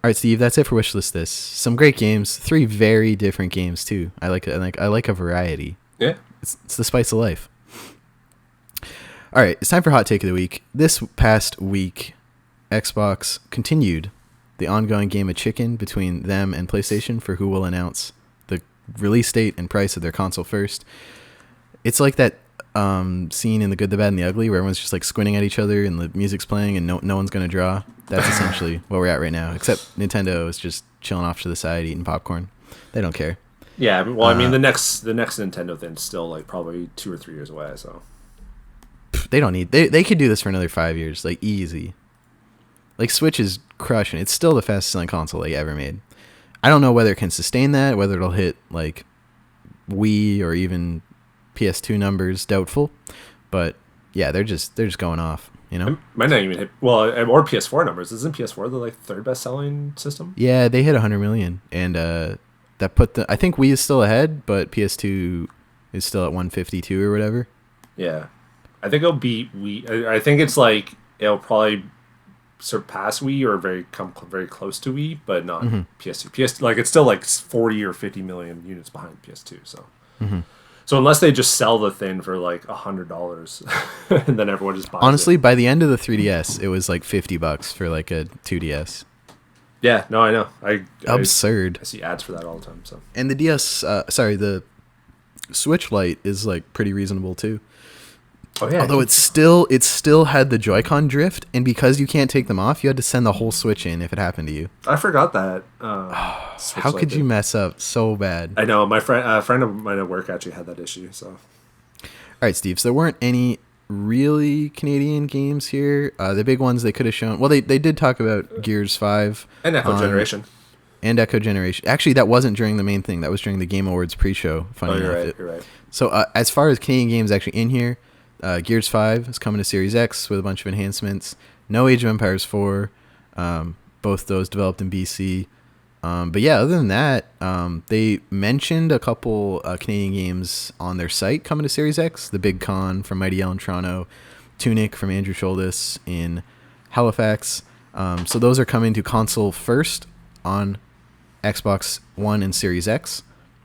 All right, Steve, that's it for Wishlist this. Some great games, 3 very different games too. I like a variety. Yeah. It's the spice of life. All right, it's time for Hot Take of the Week. This past week, Xbox continued the ongoing game of chicken between them and PlayStation for who will announce the release date and price of their console first. It's like that scene in The Good, the Bad, and the Ugly where everyone's just like squinting at each other and the music's playing and no one's going to draw. That's essentially where we're at right now, except Nintendo is just chilling off to the side eating popcorn. They don't care. Yeah, well, I mean, the next Nintendo thing's still like probably 2 or 3 years away, so. They don't need... They could do this for another 5 years, like easy. Like Switch is crushing. It's still the fastest selling console they ever made. I don't know whether it can sustain that, whether it'll hit like Wii or even PS2 numbers, doubtful. But yeah, they're just going off, you know? Might not even hit, well, or PS4 numbers. Isn't PS4 the like 3rd best selling system? Yeah, they hit 100 million, and that that put the. I think Wii is still ahead, but PS2 is still at 152 or whatever. Yeah, I think it'll beat Wii. I think it's like it'll probably surpass Wii or come very close to Wii, but not PS2. PS it's still like 40 or 50 million units behind PS2. So, so unless they just sell the thing for like $100, and then everyone just buys Honestly, it. by the end of the 3DS, it was like $50 for like a 2DS. Yeah, no, I know. Absurd. I see ads for that all the time. So, and the the Switch Lite is like pretty reasonable too. Oh yeah. Although it still had the Joy-Con drift, and because you can't take them off, you had to send the whole Switch in if it happened to you. I forgot that. How could you mess up so bad? I know my friend of mine at work actually had that issue. So, all right, Steve. So there weren't any really Canadian games here. The big ones they could have shown. Well, they did talk about Gears 5 and Echo Generation. And Echo Generation. Actually, that wasn't during the main thing. That was during the Game Awards pre-show. Funny enough. You're right. So as far as Canadian games actually in here, Gears 5 is coming to Series X with a bunch of enhancements. No Age of Empires 4. Both those developed in BC. But yeah, other than that, they mentioned a couple Canadian games on their site coming to Series X. The Big Con from Mighty L in Toronto. Tunic from Andrew Schuldis in Halifax. So those are coming to console first on Xbox One and Series X.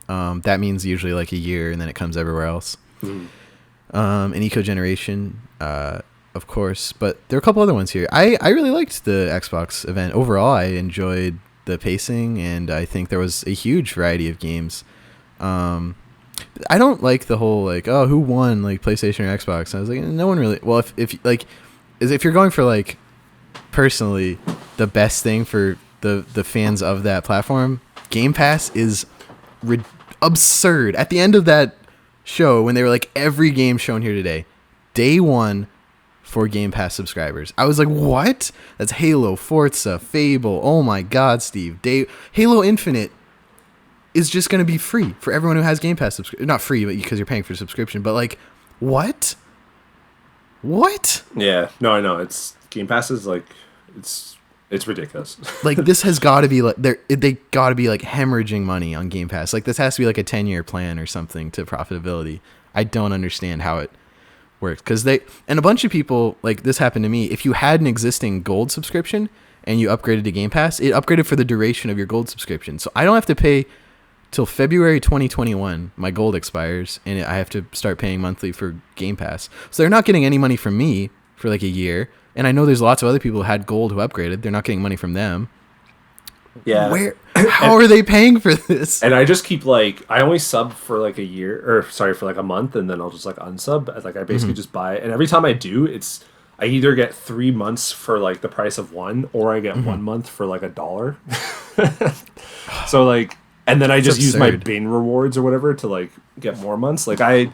That means usually like a year, and then it comes everywhere else. And Eco Generation, of course. But there are a couple other ones here. I really liked the Xbox event. Overall, I enjoyed the pacing, and I think there was a huge variety of games. I don't like the whole like, oh, who won, like PlayStation or Xbox. I was like, no one really. Well, if you're going for like personally the best thing for the fans of that platform, Game Pass is absurd. At the end of that show, when they were like, every game shown here today, day one for Game Pass subscribers, I was like, what? That's Halo, Forza, Fable. Oh my god, Steve. Halo Infinite is just going to be free for everyone who has Game Pass subscription. Not free, but because you're paying for subscription. But like, what? Yeah, no, I know. It's Game Pass is like, it's ridiculous. Like, this has got to be like, they got to be like hemorrhaging money on Game Pass. Like, this has to be like a 10-year plan or something to profitability. I don't understand how it works. Because and a bunch of people, like this happened to me, if you had an existing gold subscription and you upgraded to Game Pass, it upgraded for the duration of your gold subscription. So I don't have to pay till February 2021. My gold expires, and I have to start paying monthly for Game Pass. So they're not getting any money from me for like a year. And I know there's lots of other people who had gold who upgraded. They're not getting money from them. Yeah. How are they paying for this? And I just keep like, I only sub for like for like a month, and then I'll just like unsub. Like I basically just buy it. And every time I do, I either get 3 months for like the price of one, or I get 1 month for like $1. So like, and then I just use my Bing rewards or whatever to like get more months. Like I've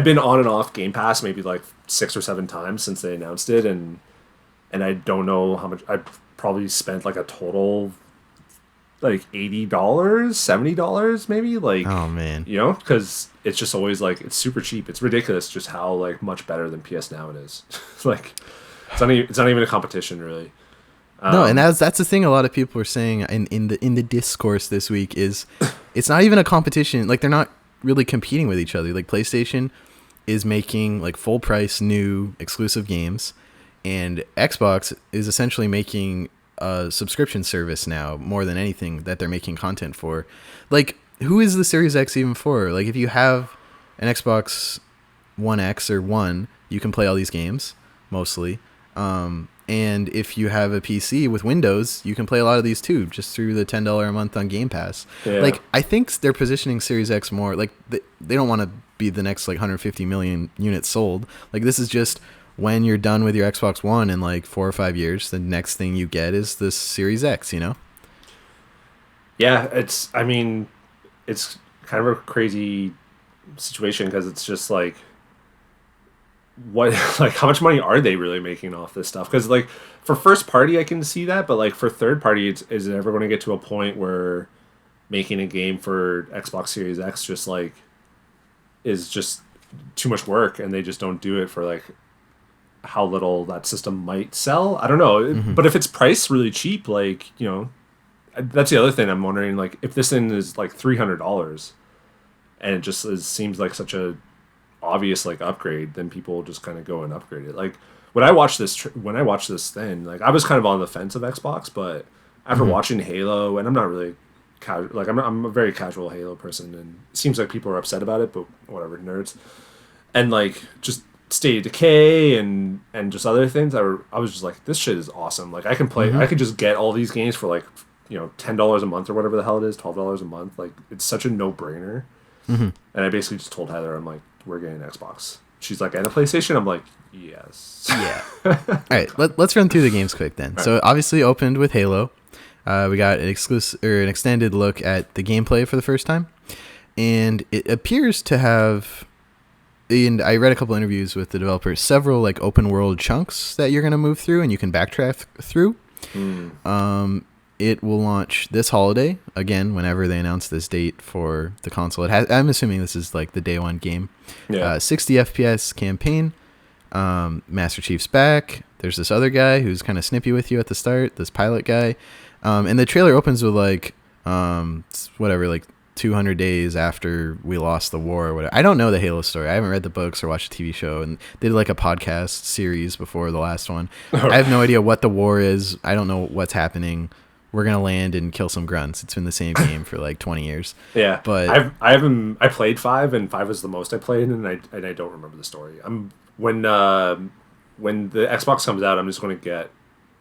been on and off Game Pass maybe like 6 or 7 times since they announced it, and I don't know how much. I probably spent like a total like $80, $70 maybe. Like, oh man, you know, because it's just always like, it's super cheap. It's ridiculous just how like much better than PS Now it is. Like, it's not even a competition really. No, and that's the thing a lot of people are saying in the discourse this week is it's not even a competition. Like, they're not really competing with each other. Like, PlayStation is making like full price new exclusive games, and Xbox is essentially making a subscription service now more than anything that they're making content for. Like, who is the Series X even for? Like, if you have an Xbox One X or One, you can play all these games mostly. And if you have a PC with Windows, you can play a lot of these too, just through the $10 a month on Game Pass. Yeah. Like, I think they're positioning Series X more like they don't want to be the next like 150 million units sold. Like, this is just when you're done with your Xbox One in like 4 or 5 years, the next thing you get is this Series X, you know? Yeah, it's kind of a crazy situation, because it's just like, what, like, how much money are they really making off this stuff? Because like, for first party I can see that, but like for third party, is it ever going to get to a point where making a game for Xbox Series X just like is just too much work, and they just don't do it for like how little that system might sell? I don't know. But if it's priced really cheap, like, you know, that's the other thing I'm wondering. Like, if this thing is like $300, and it just seems like such a obvious like upgrade, then people will just kind of go and upgrade it. Like when I watched this thing, like I was kind of on the fence of Xbox, but after watching Halo, and I'm not really like I'm a very casual Halo person, and it seems like people are upset about it, but whatever, nerds. And like just State of Decay and just other things, I was just like, this shit is awesome. Like I can play, I could just get all these games for like, you know, $10 a month or whatever the hell it is, $12 a month. Like it's such a no brainer. And I basically just told Heather, I'm like, we're getting an Xbox. She's like, and a PlayStation? I'm like, yes. Yeah. All right, let's run through the games quick then. So obviously opened with Halo. We got an exclusive or an extended look at the gameplay for the first time, and it appears to have. And I read a couple interviews with the developers, several like open world chunks that you're gonna move through, and you can backtrack through. It will launch this holiday again whenever they announce this date for the console. I'm assuming this is like the day one game. 60 FPS campaign. Master Chief's back. There's this other guy who's kind of snippy with you at the start. This pilot guy, and the trailer opens with like whatever, like 200 days after we lost the war or whatever. I don't know the Halo story. I haven't read the books or watched the TV show, and they did like a podcast series before the last one. I have no idea what the war is. I don't know what's happening. We're gonna land and kill some grunts. It's been the same game for like 20 years. Yeah, but I played 5, and 5 was the most I played, and I don't remember the story. When the Xbox comes out, I'm just going to get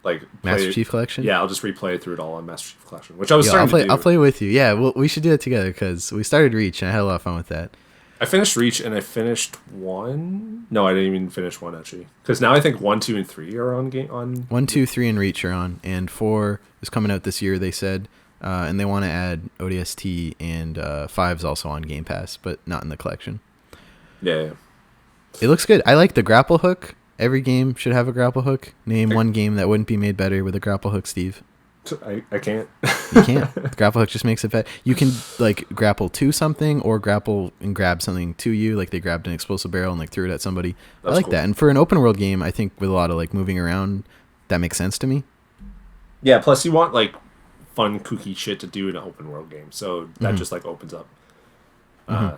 like Master Chief Collection. Yeah, I'll just replay through it all on Master Chief Collection, which I was starting to do. I'll play with you. Yeah, well, we should do it together because we started Reach and I had a lot of fun with that. I finished Reach and I finished 1. No, I didn't even finish 1 actually, because now I think 1, 2, and 3 are on game on. 1, 2, 3, and Reach are on, and 4 is coming out this year. They said, and they want to add ODST, and 5's also on Game Pass, but not in the collection. Yeah. It looks good. I like the grapple hook. Every game should have a grapple hook. Name one game that wouldn't be made better with a grapple hook, Steve. I can't. You can't. The grapple hook just makes it better. You can like grapple to something or grapple and grab something to you. Like they grabbed an explosive barrel and like threw it at somebody. That's I like cool. that. And for an open world game, I think with a lot of like moving around, that makes sense to me. Yeah. Plus, you want like fun, kooky shit to do in an open world game, so that just like opens up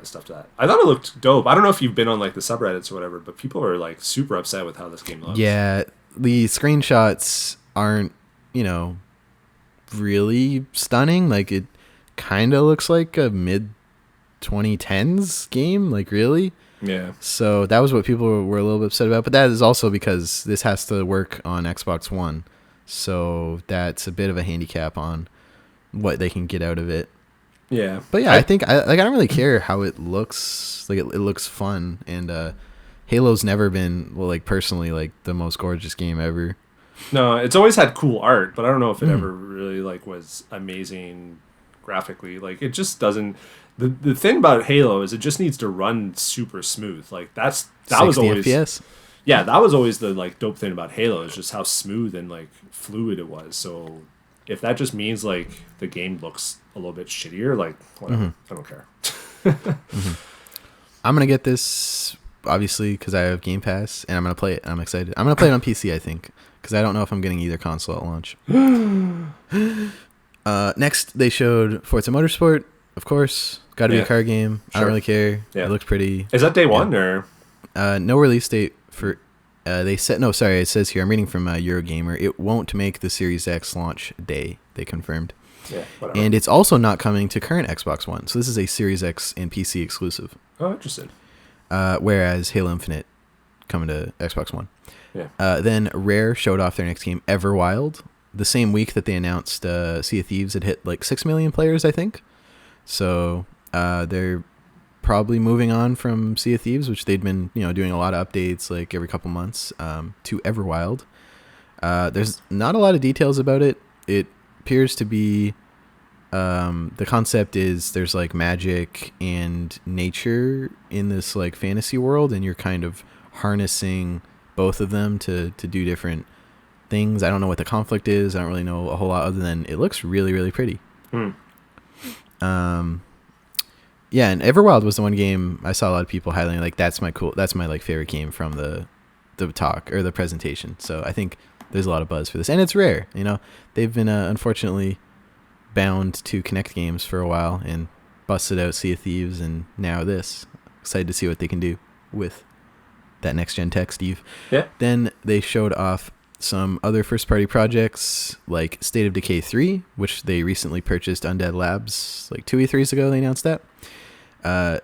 stuff to that. I thought it looked dope. I don't know if you've been on like the subreddits or whatever, but people are like super upset with how this game looks. Yeah, the screenshots aren't, really stunning. Like it kind of looks like a mid 2010s game, like really. Yeah. So that was what people were a little bit upset about, but that is also because this has to work on Xbox One. So that's a bit of a handicap on what they can get out of it. Yeah. But yeah, I think I don't really care how it looks. Like it looks fun, and Halo's never been, well, like personally, like the most gorgeous game ever. No, it's always had cool art, but I don't know if it ever really like was amazing graphically. Like it just doesn't. The thing about Halo is it just needs to run super smooth. Like that was always FPS? Yeah, that was always the like dope thing about Halo, is just how smooth and like fluid it was. So if that just means like the game looks a little bit shittier, like whatever, I don't care. I'm gonna get this obviously because I have Game Pass, and I'm gonna play it. I'm excited. I'm gonna play it on PC, I think, because I don't know if I'm getting either console at launch. Next, they showed Forza Motorsport. Of course, got to be a car game. Sure. I don't really care. Yeah. It looked pretty. Is that day one or? No release date for. They said no. Sorry, it says here. I'm reading from Eurogamer. It won't make the Series X launch day. They confirmed. Yeah, whatever. And it's also not coming to current Xbox One. So this is a Series X and PC exclusive. Oh, interesting. Whereas Halo Infinite coming to Xbox One. Yeah. Then Rare showed off their next game, Everwild, the same week that they announced Sea of Thieves had hit like 6 million players, I think. So they're probably moving on from Sea of Thieves, which they'd been doing a lot of updates like every couple months, to Everwild. There's not a lot of details about it. It appears to be the concept is there's like magic and nature in this like fantasy world, and you're kind of harnessing both of them to do different things. I don't know what the conflict is. I don't really know a whole lot other than it looks really, really pretty. Yeah, and Everwild was the one game I saw a lot of people highlighting, like that's my like favorite game from the talk or the presentation. So I think there's a lot of buzz for this, and it's Rare. They've been unfortunately bound to Kinect games for a while and busted out Sea of Thieves, and now this. Excited to see what they can do with that next-gen tech, Steve. Yeah. Then they showed off some other first-party projects like State of Decay 3, which they recently purchased Undead Labs like 2 E3s ago. They announced that.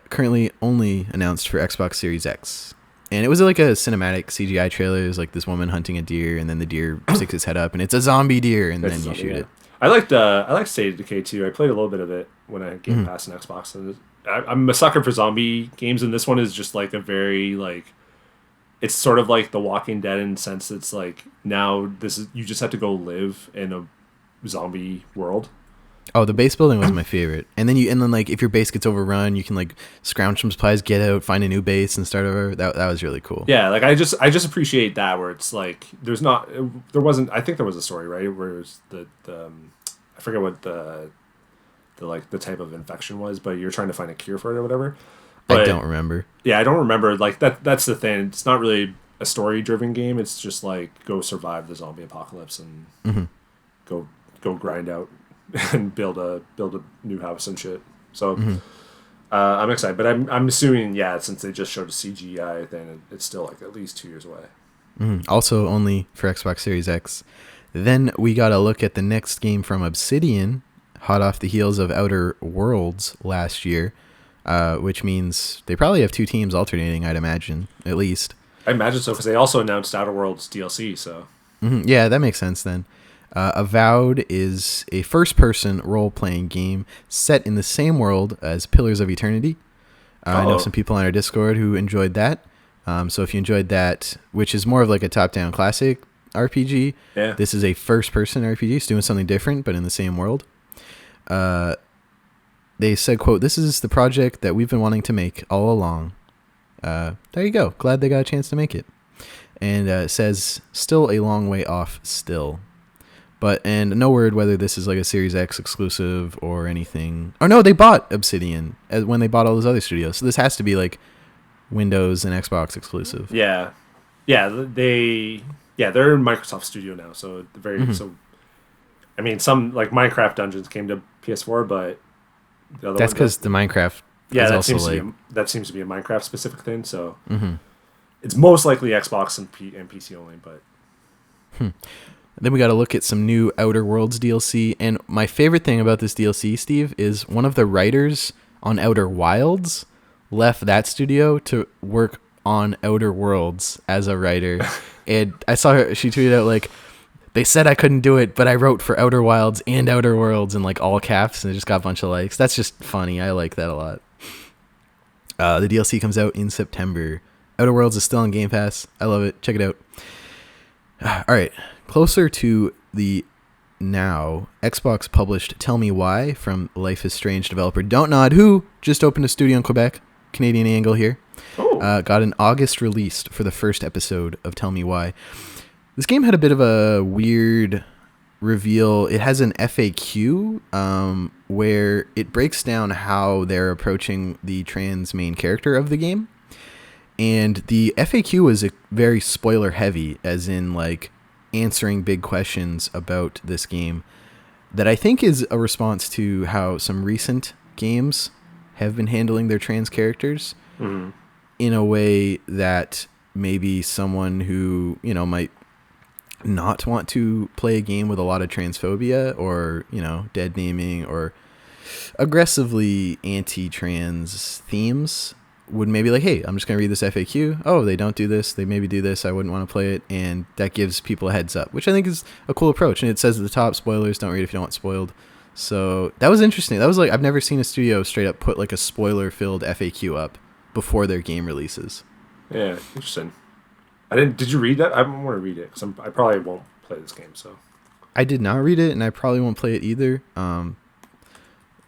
Currently only announced for Xbox Series X. And it was like a cinematic CGI trailer. It was like this woman hunting a deer, and then the deer sticks its head up, and it's a zombie deer, and then you shoot it. I liked State of Decay 2. I played a little bit of it when I Game Pass and Xbox. And I'm a sucker for zombie games, and this one is just like a very like, it's sort of like The Walking Dead in the sense it's like now you just have to go live in a zombie world. Oh, the base building was my favorite. And then like if your base gets overrun, you can like scrounge some supplies, get out, find a new base, and start over. That was really cool. Yeah, like I just appreciate that where it's like there wasn't. I think there was a story, right, where it was the I forget what the type of infection was, but you're trying to find a cure for it or whatever. But, I don't remember. Yeah, I don't remember. Like that's the thing. It's not really a story-driven game. It's just like go survive the zombie apocalypse and go grind out and build a new house and shit. So I'm excited, but I'm assuming since they just showed a CGI thing, it's still like at least 2 years away. Also only for Xbox Series X. Then we got a look at the next game from Obsidian, hot off the heels of Outer Worlds last year. Which means they probably have 2 teams alternating, I'd imagine, at least. I imagine so, because they also announced Outer Worlds DLC, so... Yeah, that makes sense then. Avowed is a first-person role-playing game set in the same world as Pillars of Eternity. I know some people on our Discord who enjoyed that. So if you enjoyed that, which is more of like a top-down classic RPG, this is a first-person RPG. It's doing something different, but in the same world. They said, quote, "This is the project that we've been wanting to make all along." There you go. Glad they got a chance to make it. And it says, still a long way off still. And no word whether this is like a Series X exclusive or anything. Oh, no, they bought Obsidian when they bought all those other studios. So this has to be like Windows and Xbox exclusive. Yeah. Yeah, they're in Microsoft Studio now. So so, I mean, some like Minecraft Dungeons came to PS4, but... That's because the Minecraft that seems to be a Minecraft specific thing, so it's most likely Xbox and PC only, but Then we got to look at some new Outer Worlds DLC, and my favorite thing about this DLC, Steve, is one of the writers on Outer Wilds left that studio to work on Outer Worlds as a writer. And I saw she tweeted out like, "They said I couldn't do it, but I wrote for Outer Wilds and Outer Worlds," in like all caps, and it just got a bunch of likes. That's just funny. I like that a lot. The DLC comes out in September. Outer Worlds is still on Game Pass. I love it. Check it out. All right. Closer to the now, Xbox published Tell Me Why from Life is Strange developer Don't Nod, who just opened a studio in Quebec. Canadian angle here. Got an August release for the first episode of Tell Me Why. This game had a bit of a weird reveal. It has an FAQ where it breaks down how they're approaching the trans main character of the game. And the FAQ was very spoiler heavy, as in like answering big questions about this game that I think is a response to how some recent games have been handling their trans characters in a way that maybe someone who, might not want to play a game with a lot of transphobia or, dead naming or aggressively anti-trans themes would maybe like, hey, I'm just going to read this FAQ. Oh, they don't do this. They maybe do this. I wouldn't want to play it. And that gives people a heads up, which I think is a cool approach. And it says at the top, spoilers, don't read if you don't want spoiled. So that was interesting. That was like, I've never seen a studio straight up put like a spoiler-filled FAQ up before their game releases. Yeah, interesting. Did you read that? I want to read it because I probably won't play this game. So I did not read it, and I probably won't play it either.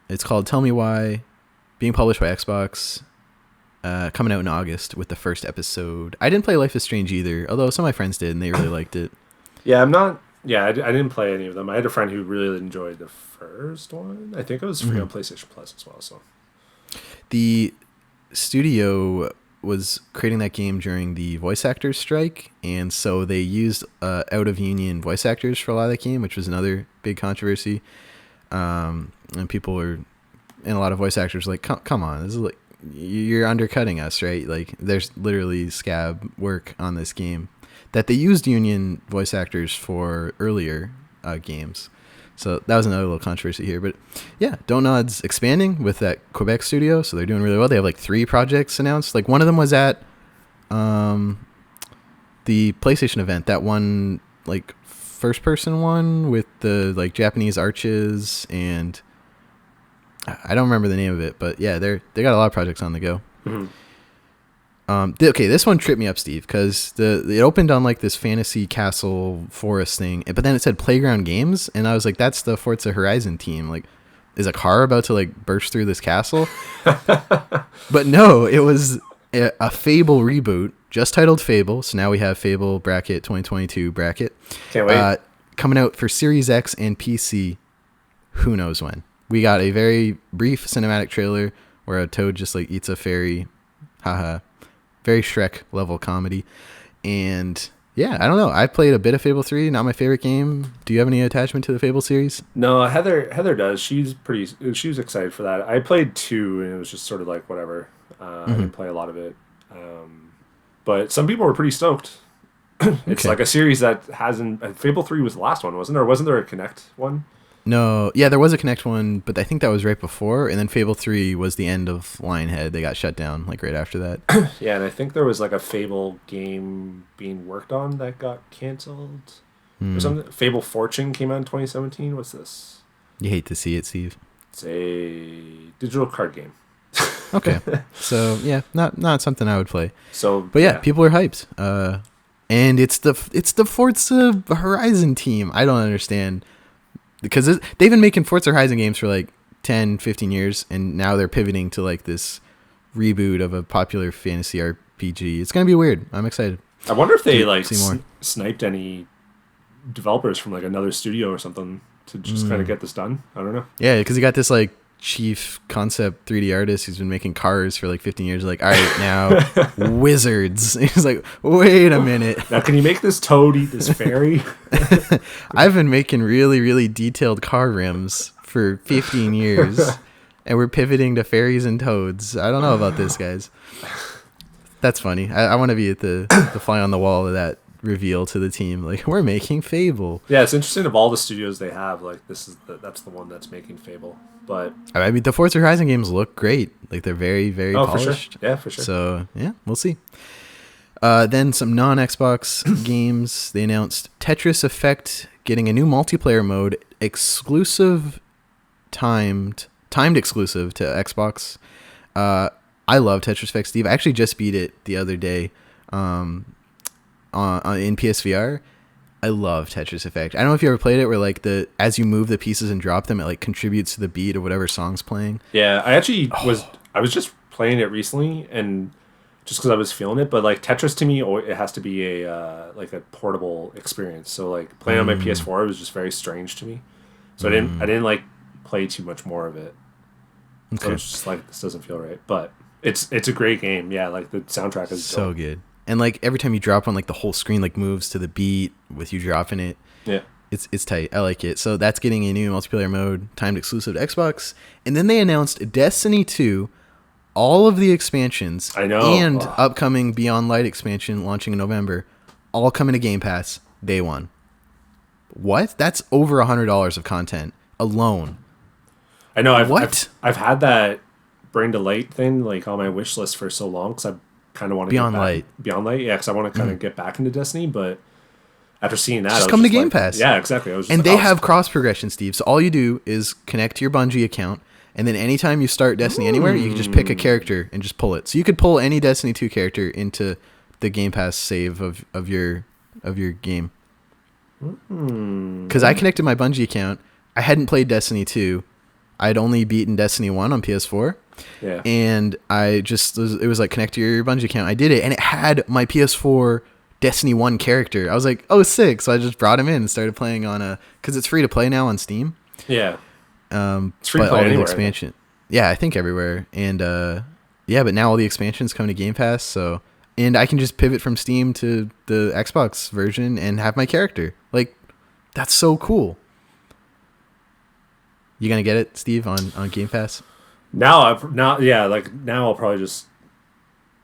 It's called Tell Me Why, being published by Xbox, coming out in August with the first episode. I didn't play Life is Strange either, although some of my friends did, and they really liked it. Yeah, I didn't play any of them. I had a friend who really enjoyed the first one. I think it was free on PlayStation Plus as well. So the studio was creating that game during the voice actors strike, and so they used out of union voice actors for a lot of that game, which was another big controversy. And people were, and a lot of voice actors were like, come on, this is like, you're undercutting us, right? Like, there's literally scab work on this game that they used union voice actors for earlier games. So that was another little controversy here. But yeah, Don't Nod's expanding with that Quebec studio, so they're doing really well. They have like 3 projects announced. Like, one of them was at the PlayStation event, that one like first person one with the like Japanese arches, and I don't remember the name of it, but yeah, they got a lot of projects on the go. Mm-hmm. Okay, this one tripped me up, Steve, because it opened on like this fantasy castle forest thing, but then it said Playground Games, and I was like, that's the Forza Horizon team. Like, is a car about to like burst through this castle? But no, it was a Fable reboot, just titled Fable. So now we have Fable bracket 2022 bracket. Can't wait. Coming out for Series X and PC. Who knows when? We got a very brief cinematic trailer where a toad just like eats a fairy. Haha. Very Shrek level comedy. And yeah, I don't know. I played a bit of Fable 3, not my favorite game. Do you have any attachment to the Fable series? No, Heather does. She was excited for that. I played 2 and it was just sort of like whatever. I didn't play a lot of it. But some people were pretty stoked. It's like a series that hasn't... Fable 3 was the last one, wasn't there? Or wasn't there a Connect one? No. Yeah, there was a Connect one, but I think that was right before. And then Fable 3 was the end of Lionhead. They got shut down like right after that. Yeah, and I think there was like a Fable game being worked on that got canceled. Or something. Fable Fortune came out in 2017. What's this? You hate to see it, Steve. It's a digital card game. Okay. So, yeah, not something I would play. So, but yeah, people are hyped. And it's the Forza Horizon team. I don't understand, because they've been making Forza Horizon games for like 10, 15 years, and now they're pivoting to like this reboot of a popular fantasy RPG. It's going to be weird. I'm excited. I wonder if they like sniped any developers from like another studio or something to just kind of get this done. I don't know. Yeah, because you got this like chief concept 3D artist who's been making cars for like 15 years. Like, all right, now wizards. He's like, wait a minute. Now, can you make this toad eat this fairy? I've been making really, really detailed car rims for 15 years, and we're pivoting to fairies and toads. I don't know about this, guys. That's funny. I want to be at the fly on the wall of that reveal to the team. Like, we're making Fable. Yeah, it's interesting. Of all the studios they have, like, that's the one that's making Fable. But I mean, the Forza Horizon games look great. Like, they're very, very polished. For sure. Yeah, for sure. So yeah, we'll see. Then some non-Xbox games. They announced Tetris Effect getting a new multiplayer mode, exclusive, timed exclusive to Xbox. I love Tetris Effect, Steve. I actually just beat it the other day in PSVR. I love Tetris Effect. I don't know if you ever played it where like as you move the pieces and drop them, it like contributes to the beat of whatever song's playing. Yeah, I actually I was just playing it recently, and just because I was feeling it, but like Tetris to me, it has to be a like a portable experience. So like playing on my PS4 was just very strange to me. So I didn't like play too much more of it. Okay. So I was just like, this doesn't feel right. But it's a great game. Yeah, like the soundtrack is so good. And like every time you drop one, like the whole screen like moves to the beat with you dropping it. Yeah. It's tight. I like it. So that's getting a new multiplayer mode, timed exclusive to Xbox. And then they announced Destiny 2, all of the expansions, and upcoming Beyond Light expansion launching in November, all coming to Game Pass day one. What? That's over $100 of content alone. I know. I've had that Bring to Light thing like on my wish list for so long because I kind of want to Beyond Light. Beyond Light, yeah, because I want to kind of get back into Destiny, but after seeing that, just come to Game Pass. Yeah, exactly. They have cross progression, Steve. So all you do is connect to your Bungie account, and then anytime you start Destiny anywhere, you can just pick a character and just pull it. So you could pull any Destiny 2 character into the Game Pass save of your game. Because I connected my Bungie account. I hadn't played Destiny 2. I'd only beaten Destiny 1 on PS4. Yeah. And it was like, connect to your Bungie account. I did it, and it had my PS4 Destiny 1 character. I was like, oh, sick. So I just brought him in and started playing on because it's free to play now on Steam. Yeah. It's free to play anywhere. Expansion. Yeah, I think everywhere. And but now all the expansions come to Game Pass. So, and I can just pivot from Steam to the Xbox version and have my character. Like, that's so cool. You gonna get it, Steve, on Game Pass? Now I'll probably just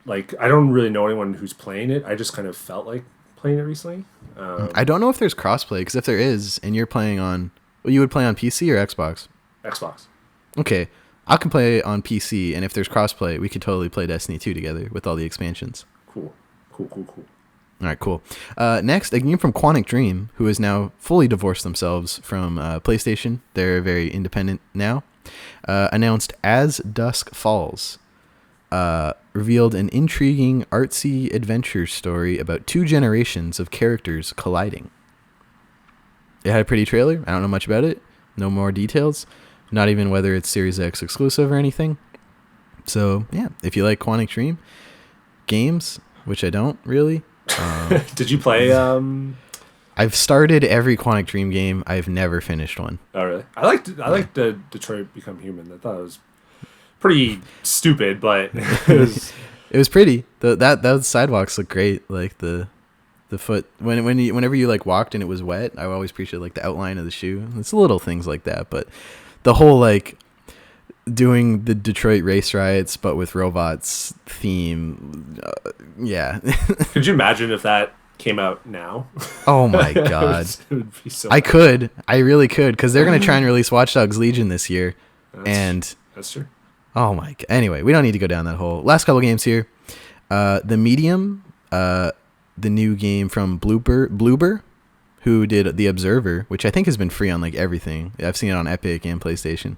like I don't really know anyone who's playing it. I just kind of felt like playing it recently. I don't know if there's crossplay, because if there is, and you're playing on, well, you would play on PC or Xbox? Xbox. Okay, I can play on PC, and if there's crossplay, we could totally play Destiny 2 together with all the expansions. Cool. All right, cool. Next, a game from Quantic Dream, who has now fully divorced themselves from PlayStation. They're very independent now. Announced As Dusk Falls. Revealed an intriguing, artsy adventure story about two generations of characters colliding. It had a pretty trailer. I don't know much about it. No more details. Not even whether it's Series X exclusive or anything. So, yeah, if you like Quantic Dream games, which I don't really. Did you play... I've started every Quantic Dream game. I've never finished one. Oh, really? I liked the Detroit Become Human. I thought it was pretty stupid, but it was pretty. Those sidewalks look great. Like the foot whenever you like walked and it was wet, I always appreciate like the outline of the shoe. It's little things like that, but the whole like doing the Detroit race riots but with robots theme, yeah. Could you imagine if that came out now? Oh my god. It would be so I really could, because they're going to try and release Watch Dogs Legion this year. That's true. Oh my god. Anyway, we don't need to go down that hole. Last couple games here. The Medium, the new game from Bloober, who did The Observer, which I think has been free on like everything. I've seen it on Epic and PlayStation.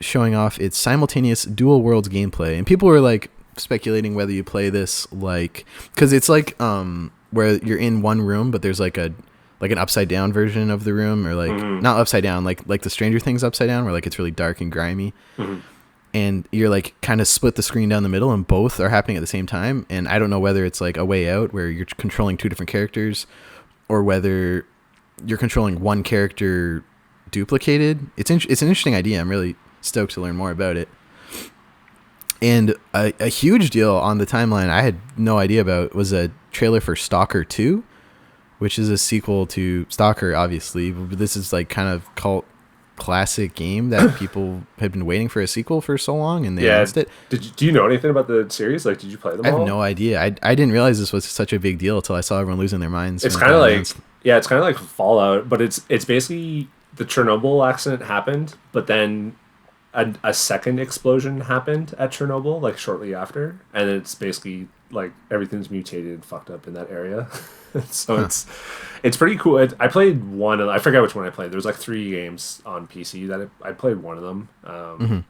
Showing off its simultaneous dual worlds gameplay, and people were like speculating whether you play this like, because it's like where you're in one room but there's like an upside down version of the room, or like not upside down, like the Stranger Things upside down, where like it's really dark and grimy, and you're like kind of split the screen down the middle and both are happening at the same time. And I don't know whether it's like a Way Out where you're controlling two different characters, or whether you're controlling one character duplicated. It's an interesting idea. I'm really stoked to learn more about it. And a huge deal on the timeline I had no idea about was a trailer for Stalker 2, which is a sequel to Stalker, obviously. But this is like kind of cult classic game that people had been waiting for a sequel for so long, and they announced it. Do you know anything about the series? Like, did you play them all? I have no idea. I didn't realize this was such a big deal until I saw everyone losing their minds. It's kind of like it's kind of like Fallout, but it's basically the Chernobyl accident happened, but then a second explosion happened at Chernobyl like shortly after, and it's basically like everything's mutated and fucked up in that area. So it's pretty cool. I played one, I forget which one I played. There's like 3 games on PC that I played one of them, and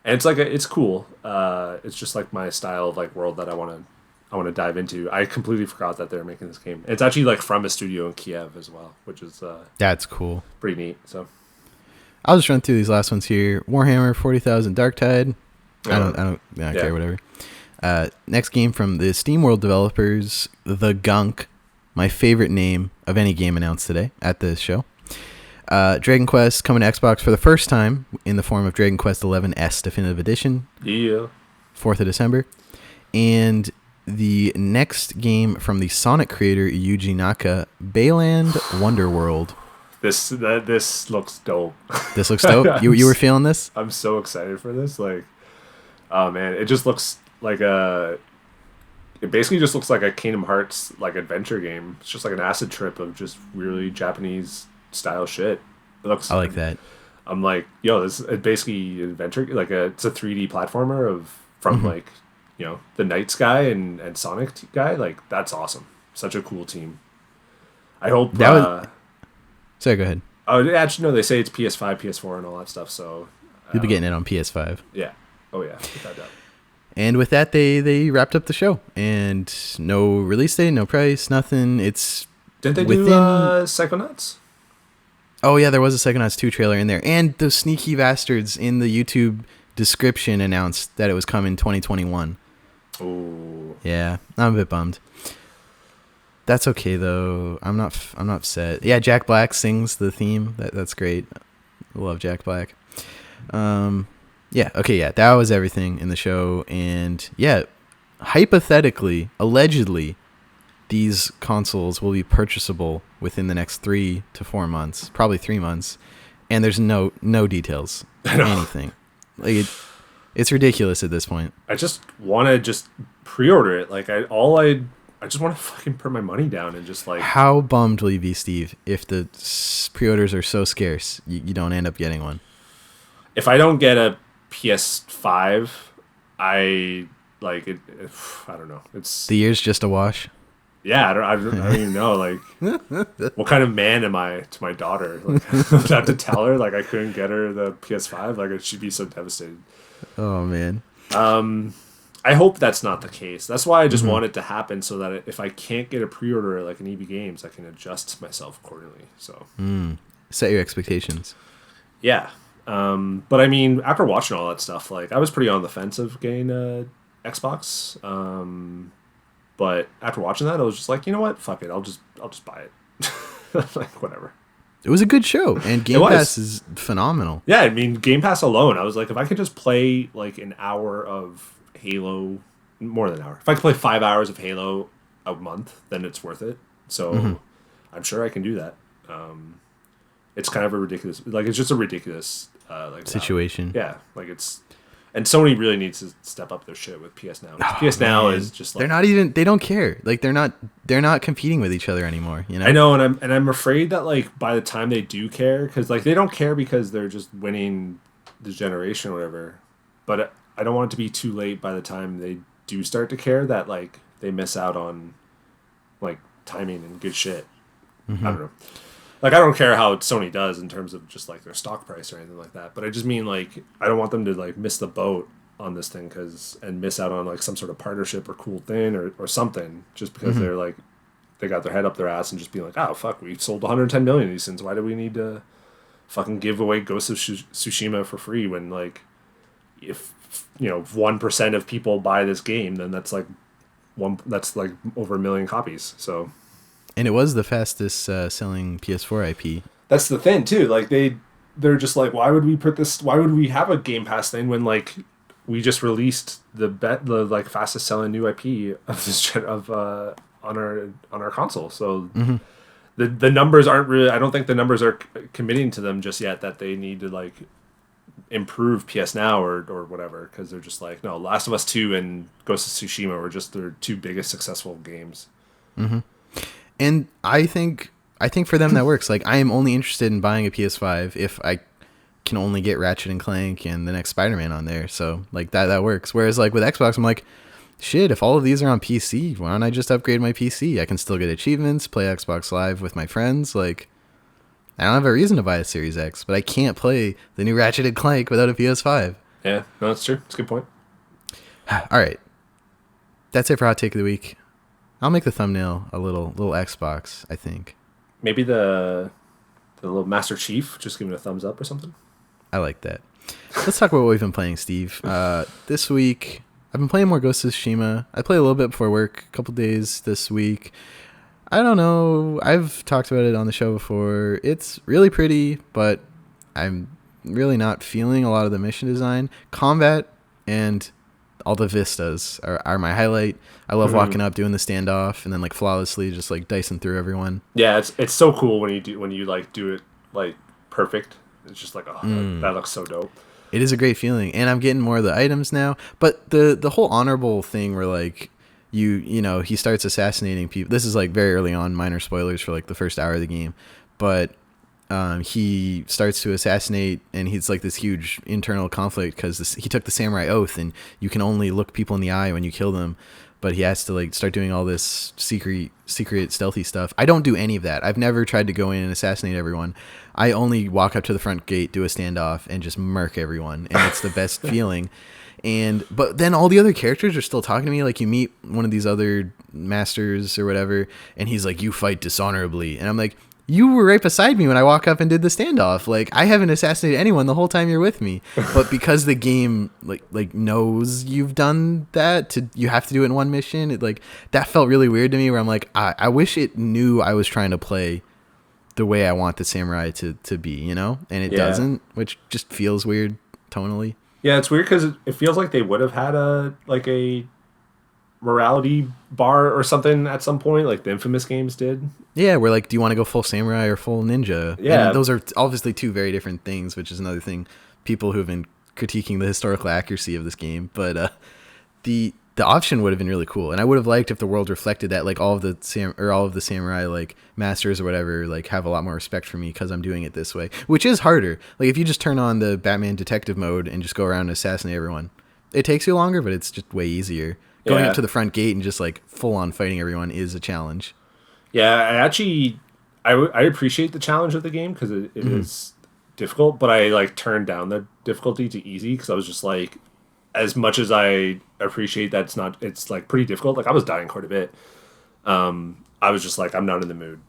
it's like it's cool. It's just like my style of like world that I want to dive into. I completely forgot that they're making this game. It's actually like from a studio in Kiev as well, which is that's cool, pretty neat. So I'll just run through these last ones here. Warhammer 40,000 Darktide. I don't care, whatever. Next game from the SteamWorld developers, The Gunk. My favorite name of any game announced today at this show. Dragon Quest coming to Xbox for the first time in the form of Dragon Quest XI S Definitive Edition. Yeah. 4th of December. And the next game from the Sonic creator, Yuji Naka, Bayland Wonderworld. This looks dope. This looks dope? You were feeling this? I'm so excited for this. Like, oh man, it just looks like it basically just looks like a Kingdom Hearts like adventure game. It's just like an acid trip of just really Japanese style shit. It looks. I like that. I'm like, yo, this is basically an adventure. Like it's a 3D platformer from like, you know, the Knights guy and Sonic guy. Like that's awesome. Such a cool team. I hope that. Sorry, go ahead. Oh, actually, no. They say it's PS5, PS4, and all that stuff. So you'll be getting it on PS5. Yeah. Oh yeah. Without doubt. And with that, they wrapped up the show, and no release date, no price, nothing. It's didn't they do Psychonauts? Oh yeah, there was a Psychonauts 2 trailer in there, and those sneaky bastards in the YouTube description announced that it was coming 2021. Oh. Yeah, I'm a bit bummed. That's okay though. I'm not upset. Yeah, Jack Black sings the theme. That's great. I love Jack Black. Yeah, okay, yeah, that was everything in the show. And yeah, hypothetically, allegedly, these consoles will be purchasable within the next 3 to 4 months, probably 3 months. and there's no details, anything. Like it's ridiculous at this point. I just want to just pre-order it. Like I just want to fucking put my money down and just like. How bummed will you be, Steve, if the pre-orders are so scarce you don't end up getting one? If I don't get a PS5, I like it. I don't know. It's the year's just a wash. Yeah, I don't even know. Like, what kind of man am I to my daughter? Like, I have to tell her like I couldn't get her the PS5. Like, she'd be so devastated. Oh man. I hope that's not the case. That's why I just want it to happen, so that if I can't get a pre-order like an EB Games, I can adjust myself accordingly. So set your expectations. Yeah, but I mean, after watching all that stuff, like I was pretty on the fence of getting Xbox. But after watching that, I was just like, you know what? Fuck it. I'll just buy it. Like, whatever. It was a good show, and Game Pass is phenomenal. Yeah, I mean, Game Pass alone, I was like, if I could just play like an hour of Halo, more than an hour. If I could play 5 hours of Halo a month, then it's worth it. So I'm sure I can do that. It's kind of a ridiculous, like it's just a ridiculous like situation. Yeah, like it's. And Sony really needs to step up their shit with PS Now. PS Now is just like they don't care. Like they're not competing with each other anymore, you know? I know, and I'm afraid that like by the time they do care, because like they don't care because they're just winning the generation or whatever. But I don't want it to be too late by the time they do start to care, that like they miss out on like timing and good shit. I don't know. Like, I don't care how Sony does in terms of just, like, their stock price or anything like that. But I just mean, like, I don't want them to, like, miss the boat on this thing and miss out on, like, some sort of partnership or cool thing or something just because they're, like, they got their head up their ass and just being like, oh, fuck, we sold 110 million of these things. Why do we need to fucking give away Ghost of Tsushima for free when, like, if, 1% of people buy this game, then that's, like, over 1 million copies, so... And it was the fastest selling PS4 IP. That's the thing too. Like they're just like, why would we put this? Why would we have a Game Pass thing when like we just released the like fastest selling new IP of this on our console? So the numbers aren't really. I don't think the numbers are committing to them just yet that they need to like improve PS Now or whatever, because they're just like, no, Last of Us 2 and Ghost of Tsushima were just their two biggest successful games. And I think for them that works. Like, I am only interested in buying a PS5 if I can only get Ratchet and Clank and the next Spider-Man on there. So like that works. Whereas like with Xbox, I'm like, shit, if all of these are on PC, why don't I just upgrade my PC? I can still get achievements, play Xbox Live with my friends. Like, I don't have a reason to buy a Series X, but I can't play the new Ratchet and Clank without a PS5. Yeah, no, that's true. That's a good point. All right. That's it for Hot Take of the Week. I'll make the thumbnail a little Xbox, I think. Maybe the little Master Chief, just giving a thumbs up or something. I like that. Let's talk about what we've been playing, Steve. This week, I've been playing more Ghost of Tsushima. I played a little bit before work, a couple days this week. I don't know. I've talked about it on the show before. It's really pretty, but I'm really not feeling a lot of the mission design. Combat and all the vistas are my highlight. I love walking up, doing the standoff, and then like flawlessly just like dicing through everyone. Yeah, it's so cool when you like do it like perfect. It's just like, oh, that looks so dope. It is a great feeling, and I'm getting more of the items now. But the whole honorable thing where like you know he starts assassinating people. This is like very early on, minor spoilers for like the first hour of the game, but he starts to assassinate, and he's like this huge internal conflict because he took the samurai oath, and you can only look people in the eye when you kill them. But he has to like start doing all this secret stealthy stuff. I don't do any of that. I've never tried to go in and assassinate everyone. I only walk up to the front gate, do a standoff, and just murk everyone, and it's the best feeling. But then all the other characters are still talking to me. Like, you meet one of these other masters or whatever, and he's like, "You fight dishonorably," and I'm like, you were right beside me when I walk up and did the standoff. Like, I haven't assassinated anyone the whole time you're with me. But because the game like knows you've done that, you have to do it in one mission. It like that felt really weird to me. Where I'm like, I wish it knew I was trying to play the way I want the samurai to be, you know, and it doesn't, which just feels weird tonally. Yeah, it's weird because it feels like they would have had a morality bar or something at some point, like the Infamous games did. Yeah, we're like, do you want to go full samurai or full ninja? Yeah. And those are obviously two very different things, which is another thing people who have been critiquing the historical accuracy of this game. But the option would have been really cool, and I would have liked if the world reflected that, like all of the samurai like masters or whatever like have a lot more respect for me because I'm doing it this way, which is harder. Like if you just turn on the Batman detective mode and just go around and assassinate everyone, it takes you longer, but it's just way easier. Going up to the front gate and just like full on fighting everyone is a challenge. Yeah, I appreciate the challenge of the game because it is difficult, but I like turned down the difficulty to easy because I was just like, as much as I appreciate that it's like pretty difficult. Like I was dying quite a bit. I was just like, I'm not in the mood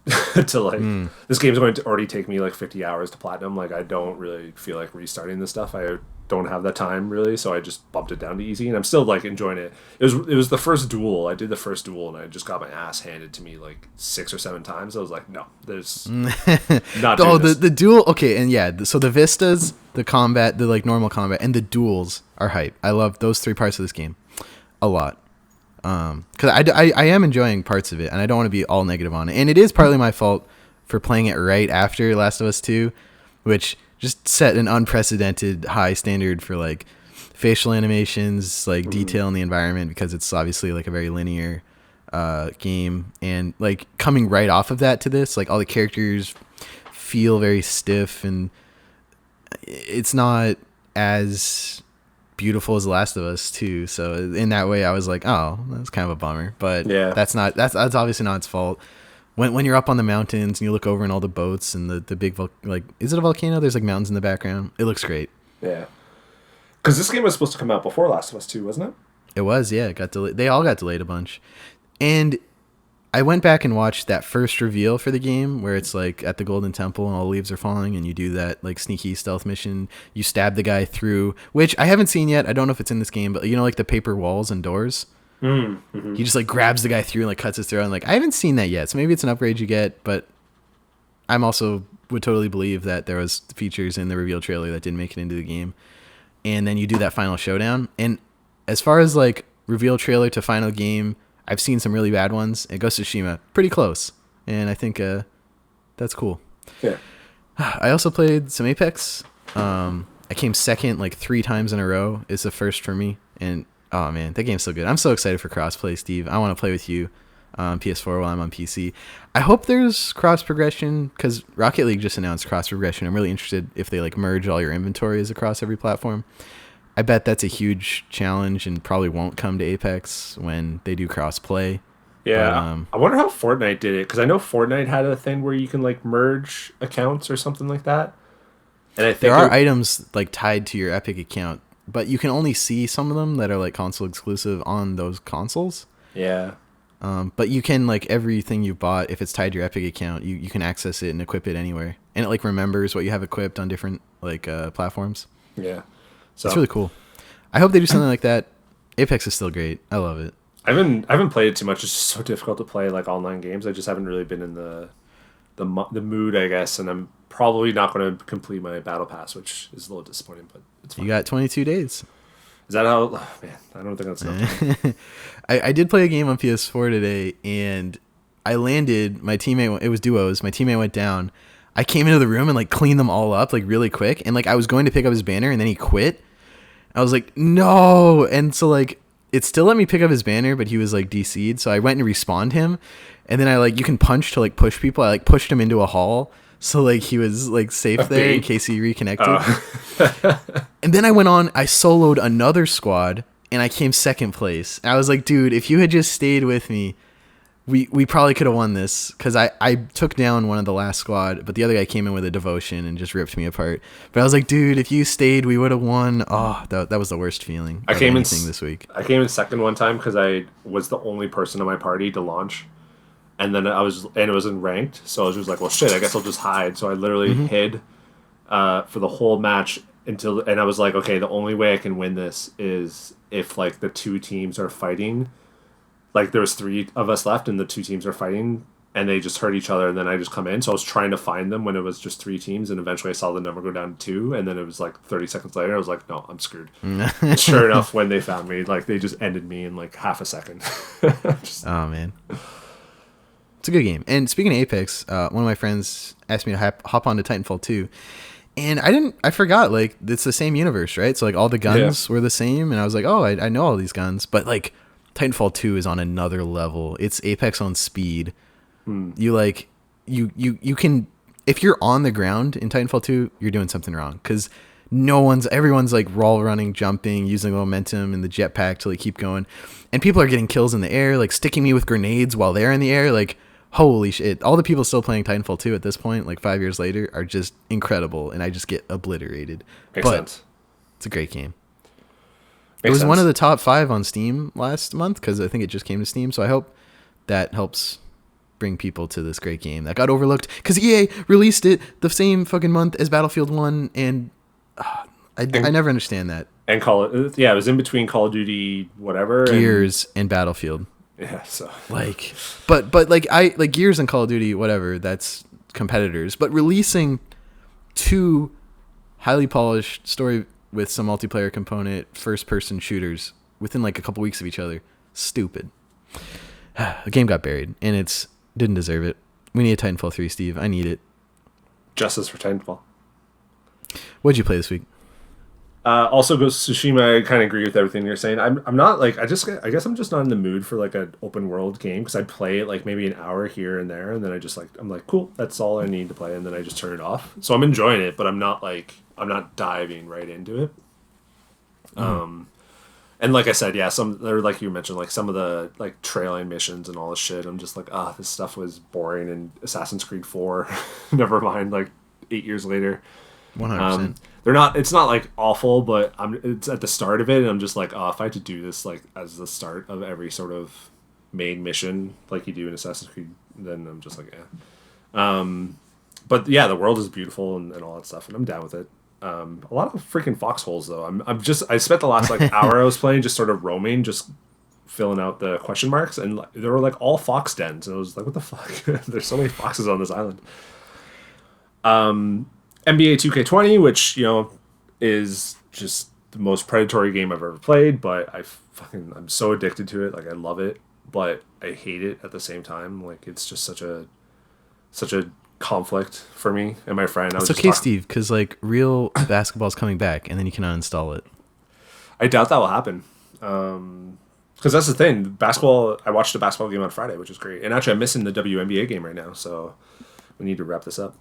to like, this game's going to already take me like 50 hours to platinum. Like I don't really feel like restarting this stuff. I don't have that time really. So I just bumped it down to easy and I'm still like enjoying it. It was the first duel. I did the first duel and I just got my ass handed to me like 6 or 7 times. I was like, no, there's not doing this. The duel. Okay. And yeah, so the vistas, the combat, the like normal combat and the duels are hype. I love those 3 parts of this game a lot. Because I am enjoying parts of it, and I don't want to be all negative on it. And it is partly my fault for playing it right after Last of Us 2, which just set an unprecedented high standard for like facial animations, like detail in the environment, because it's obviously like a very linear game. And like coming right off of that to this, like all the characters feel very stiff, and it's not as beautiful as The Last of Us 2. So in that way I was like, oh, that's kind of a bummer, but yeah, that's obviously not its fault. When you're up on the mountains and you look over in all the boats and the big like, is it a volcano? There's like mountains in the background. It looks great. Yeah, because this game was supposed to come out before Last of Us 2, wasn't it? It was. Yeah, it got delayed. They all got delayed a bunch. And I went back and watched that first reveal for the game where it's like at the Golden Temple and all the leaves are falling and you do that like sneaky stealth mission. You stab the guy through, which I haven't seen yet. I don't know if it's in this game, but you know, like the paper walls and doors. He just like grabs the guy through and like cuts his throat. And like, I haven't seen that yet. So maybe it's an upgrade you get, but I'm also would totally believe that there was features in the reveal trailer that didn't make it into the game. And then you do that final showdown. And as far as like reveal trailer to final game, I've seen some really bad ones. And Ghost of Tsushima, pretty close. And I think that's cool. Yeah. I also played some Apex. I came second like 3 times in a row. It's the first for me. And oh man, that game's so good. I'm so excited for crossplay, Steve. I want to play with you on PS4 while I'm on PC. I hope there's cross progression because Rocket League just announced cross progression. I'm really interested if they like merge all your inventories across every platform. I bet that's a huge challenge and probably won't come to Apex when they do cross-play. Yeah, I wonder how Fortnite did it, because I know Fortnite had a thing where you can like merge accounts or something like that. And I think there are items like tied to your Epic account, but you can only see some of them that are like console exclusive on those consoles. Yeah. But you can like everything you bought, if it's tied to your Epic account, you can access it and equip it anywhere. And it like remembers what you have equipped on different like platforms. Yeah. So it's really cool. I hope they do something like that. Apex is still great. I love it. I haven't played it too much. It's just so difficult to play like online games. I just haven't really been in the mood, I guess. And I'm probably not going to complete my battle pass, which is a little disappointing, but it's fine. You got 22 days. Is that how? Oh, man, I don't think that's enough. I did play a game on PS4 today, and I landed. My teammate, it was duos. My teammate went down. I came into the room and like cleaned them all up like really quick, and like I was going to pick up his banner, and then he quit. I was like, no. And so like it still let me pick up his banner, but he was like DC'd. So I went and respawned him. And then I like, you can punch to like push people. I like pushed him into a hall. So like he was like safe there in case he reconnected. And then I went on, I soloed another squad and I came second place. And I was like, dude, if you had just stayed with me, we probably could have won this, because I took down one of the last squad, but the other guy came in with a devotion and just ripped me apart. But I was like, dude, if you stayed, we would have won. Oh, that was the worst feeling. I came in this week. I came in second one time because I was the only person in my party to launch, and then it was in ranked, so I was just like, well, shit, I guess I'll just hide. So I literally hid for the whole match and I was like, okay, the only way I can win this is if like the 2 teams are fighting. Like there was 3 of us left and the 2 teams are fighting, and they just hurt each other, and then I just come in. So I was trying to find them when it was just 3 teams, and eventually I saw the number go down to 2, and then it was like 30 seconds later, I was like, no, I'm screwed. Sure enough, when they found me, like they just ended me in like half a second. Oh man, it's a good game. And speaking of Apex, one of my friends asked me to hop on to Titanfall 2. And I forgot, like, it's the same universe, right? So, like, all the guns were the same. And I was like, oh, I know all these guns. But, like, Titanfall 2 is on another level. It's Apex on speed. You, like, you can, if you're on the ground in Titanfall 2, you're doing something wrong. Because everyone's, like, wall running, jumping, using momentum and the jetpack to, like, keep going. And people are getting kills in the air, like, sticking me with grenades while they're in the air. Like, holy shit. All the people still playing Titanfall 2 at this point, like 5 years later, are just incredible, and I just get obliterated. Makes sense. It's a great game. Makes it was sense. one of the top 5 on Steam last month, because I think it just came to Steam, so I hope that helps bring people to this great game that got overlooked, because EA released it the same fucking month as Battlefield 1, and I never understand that. And it was in between Call of Duty, whatever. Gears and Battlefield. Yeah, so like, but like Gears and Call of Duty, whatever, that's competitors. But releasing 2 highly polished story with some multiplayer component first person shooters within like a couple weeks of each other, stupid. The game got buried, and didn't deserve it. We need a Titanfall 3, Steve. I need it. Justice for Titanfall. What'd you play this week? Also, Ghost of Tsushima. I kind of agree with everything you're saying. I'm not like I guess I'm just not in the mood for like an open world game, because I play it like maybe an hour here and there, and then I'm like cool, that's all I need to play, and then I just turn it off. So I'm enjoying it, but I'm not diving right into it. And like I said, yeah, or like you mentioned, like some of the like trailing missions and all this shit, I'm just like, this stuff was boring in Assassin's Creed 4. Never mind, like 8 years later. 100%. It's not like awful, but it's at the start of it, and I'm just like, if I had to do this like as the start of every sort of main mission like you do in Assassin's Creed, then I'm just like, but yeah, the world is beautiful and all that stuff, and I'm down with it. A lot of freaking foxholes though. I spent the last like hour I was playing just sort of roaming, just filling out the question marks, and there were like all fox dens, and I was like, what the fuck? There's so many foxes on this island. NBA 2K20, which, is just the most predatory game I've ever played, but I'm so addicted to it. Like, I love it, but I hate it at the same time. Like, it's just such a conflict for me and my friend. It's okay, Steve, because like real basketball's coming back, and then you can uninstall it. I doubt that will happen. Because that's the thing. Basketball. I watched a basketball game on Friday, which is great. And actually, I'm missing the WNBA game right now, so we need to wrap this up.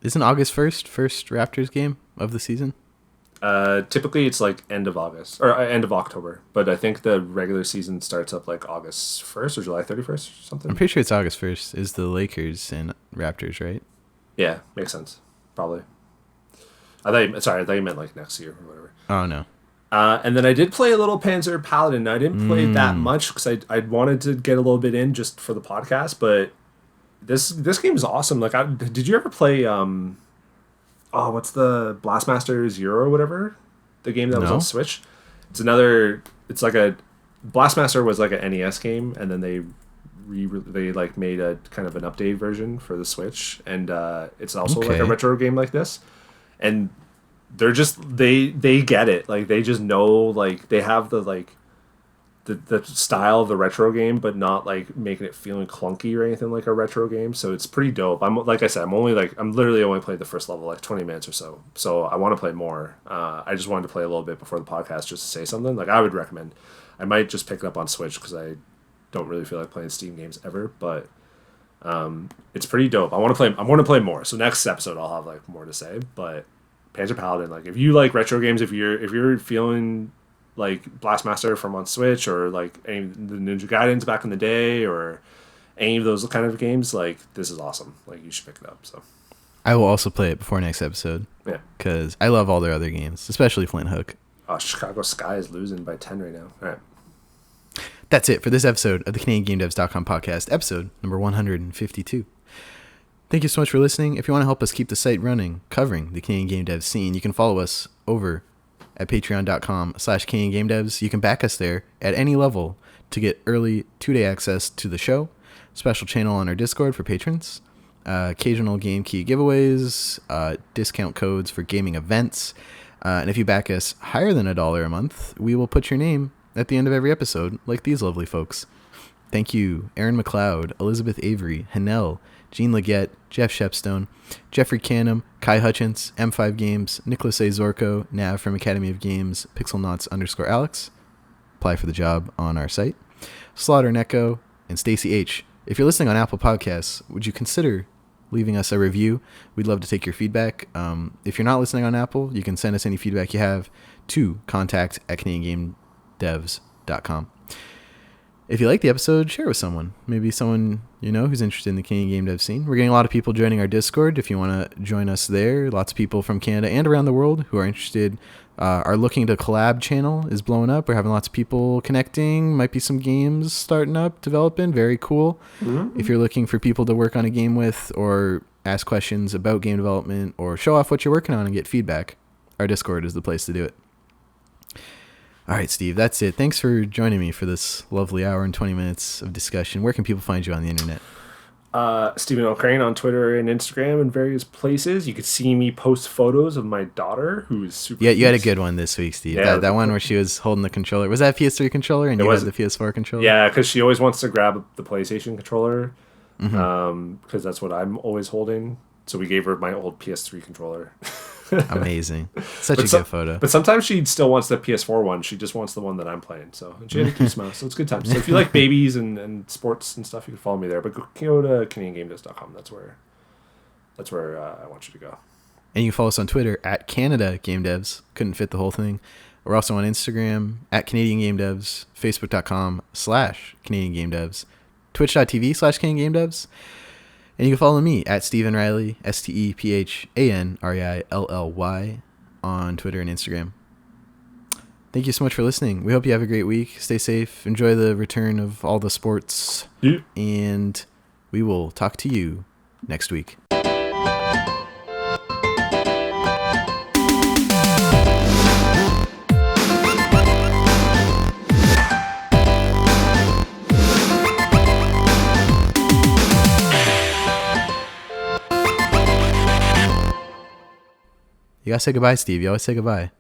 Isn't August 1st first Raptors game of the season? Typically it's like end of August or end of October, but I think the regular season starts up like August 1st or July 31st or something. I'm pretty sure it's August 1st is the Lakers and Raptors, right? Yeah, makes sense. Probably. I thought you meant like next year or whatever. Oh no. And then I did play a little Panzer Paladin. I didn't play that much because I wanted to get a little bit in just for the podcast, but this game is awesome. Like, did you ever play what's the Blastmaster Zero or whatever? The game that was on Switch. It's like a Blastmaster was like an NES game, and then they like made a kind of an update version for the Switch, and it's also like a retro game like this. And they're just they get it. Like, they just know, like, they have the like the style of the retro game, but not like making it feeling clunky or anything like a retro game. So it's pretty dope. I'm literally only played the first level like 20 minutes or so. So I want to play more. I just wanted to play a little bit before the podcast just to say something. Like, I would recommend. I might just pick it up on Switch because I don't really feel like playing Steam games ever, but it's pretty dope. I want to play more. So next episode I'll have like more to say. But Panzer Paladin, like, if you like retro games, if you're feeling like Blastmaster from on Switch, or like any of the Ninja Gaidens back in the day, or any of those kind of games, like, this is awesome. Like, you should pick it up. So I will also play it before next episode. Yeah, because I love all their other games, especially Flint Hook. Oh, Chicago Sky is losing by 10 right now. All right. That's it for this episode of the CanadianGameDevs.com podcast, episode number 152. Thank you so much for listening. If you want to help us keep the site running, covering the Canadian game dev scene, you can follow us over at patreon.com/CanadianGameDevs. You can back us there at any level to get early 2-day access to the show, special channel on our Discord for patrons, occasional game key giveaways, discount codes for gaming events, and if you back us higher than $1 a month, we will put your name at the end of every episode, like these lovely folks. Thank you, Aaron McLeod, Elizabeth Avery, Hanel, Jean Leggett, Jeff Shepstone, Jeffrey Canham, Kai Hutchins, M5 Games, Nicholas A. Zorko, Nav from Academy of Games, PixelNauts_Alex. Apply for the job on our site. Slaughter Neko, and Stacy H. If you're listening on Apple Podcasts, would you consider leaving us a review? We'd love to take your feedback. If you're not listening on Apple, you can send us any feedback you have to contact@CanadianGameDevs.com. If you like the episode, share it with someone. Maybe someone you know who's interested in the Canadian game dev scene. We're getting a lot of people joining our Discord. If you want to join us there, lots of people from Canada and around the world who are interested. Our Looking to Collab channel is blowing up. We're having lots of people connecting. Might be some games starting up, developing. Very cool. Mm-hmm. If you're looking for people to work on a game with, or ask questions about game development, or show off what you're working on and get feedback, our Discord is the place to do it. All right, Steve, that's it. Thanks for joining me for this lovely hour and 20 minutes of discussion. Where can people find you on the internet? Stephen O'Crane on Twitter and Instagram and various places. You could see me post photos of my daughter, who is super Yeah, you had a good one this week, Steve. Yeah, that one where she was holding the controller. Was that a PS3 controller and you had the PS4 controller? Yeah, because she always wants to grab the PlayStation controller, because that's what I'm always holding. So we gave her my old PS3 controller. Amazing. Such a good photo. But sometimes she still wants the PS4 one. She just wants the one that I'm playing. So, and she had a cute smile. So it's good times. So if you like babies and sports and stuff, you can follow me there. But go to CanadianGameDevs.com. That's where I want you to go. And you can follow us on Twitter @CanadaGameDevs. Couldn't fit the whole thing. We're also on Instagram @CanadianGameDevs, Facebook.com/CanadianGameDevs, Twitch.tv/CanadianGameDevs. And you can follow me @Stephen Riley, StephenRilly on Twitter and Instagram. Thank you so much for listening. We hope you have a great week. Stay safe. Enjoy the return of all the sports. Yeah. And we will talk to you next week. You gotta say goodbye, Steve. You always say goodbye.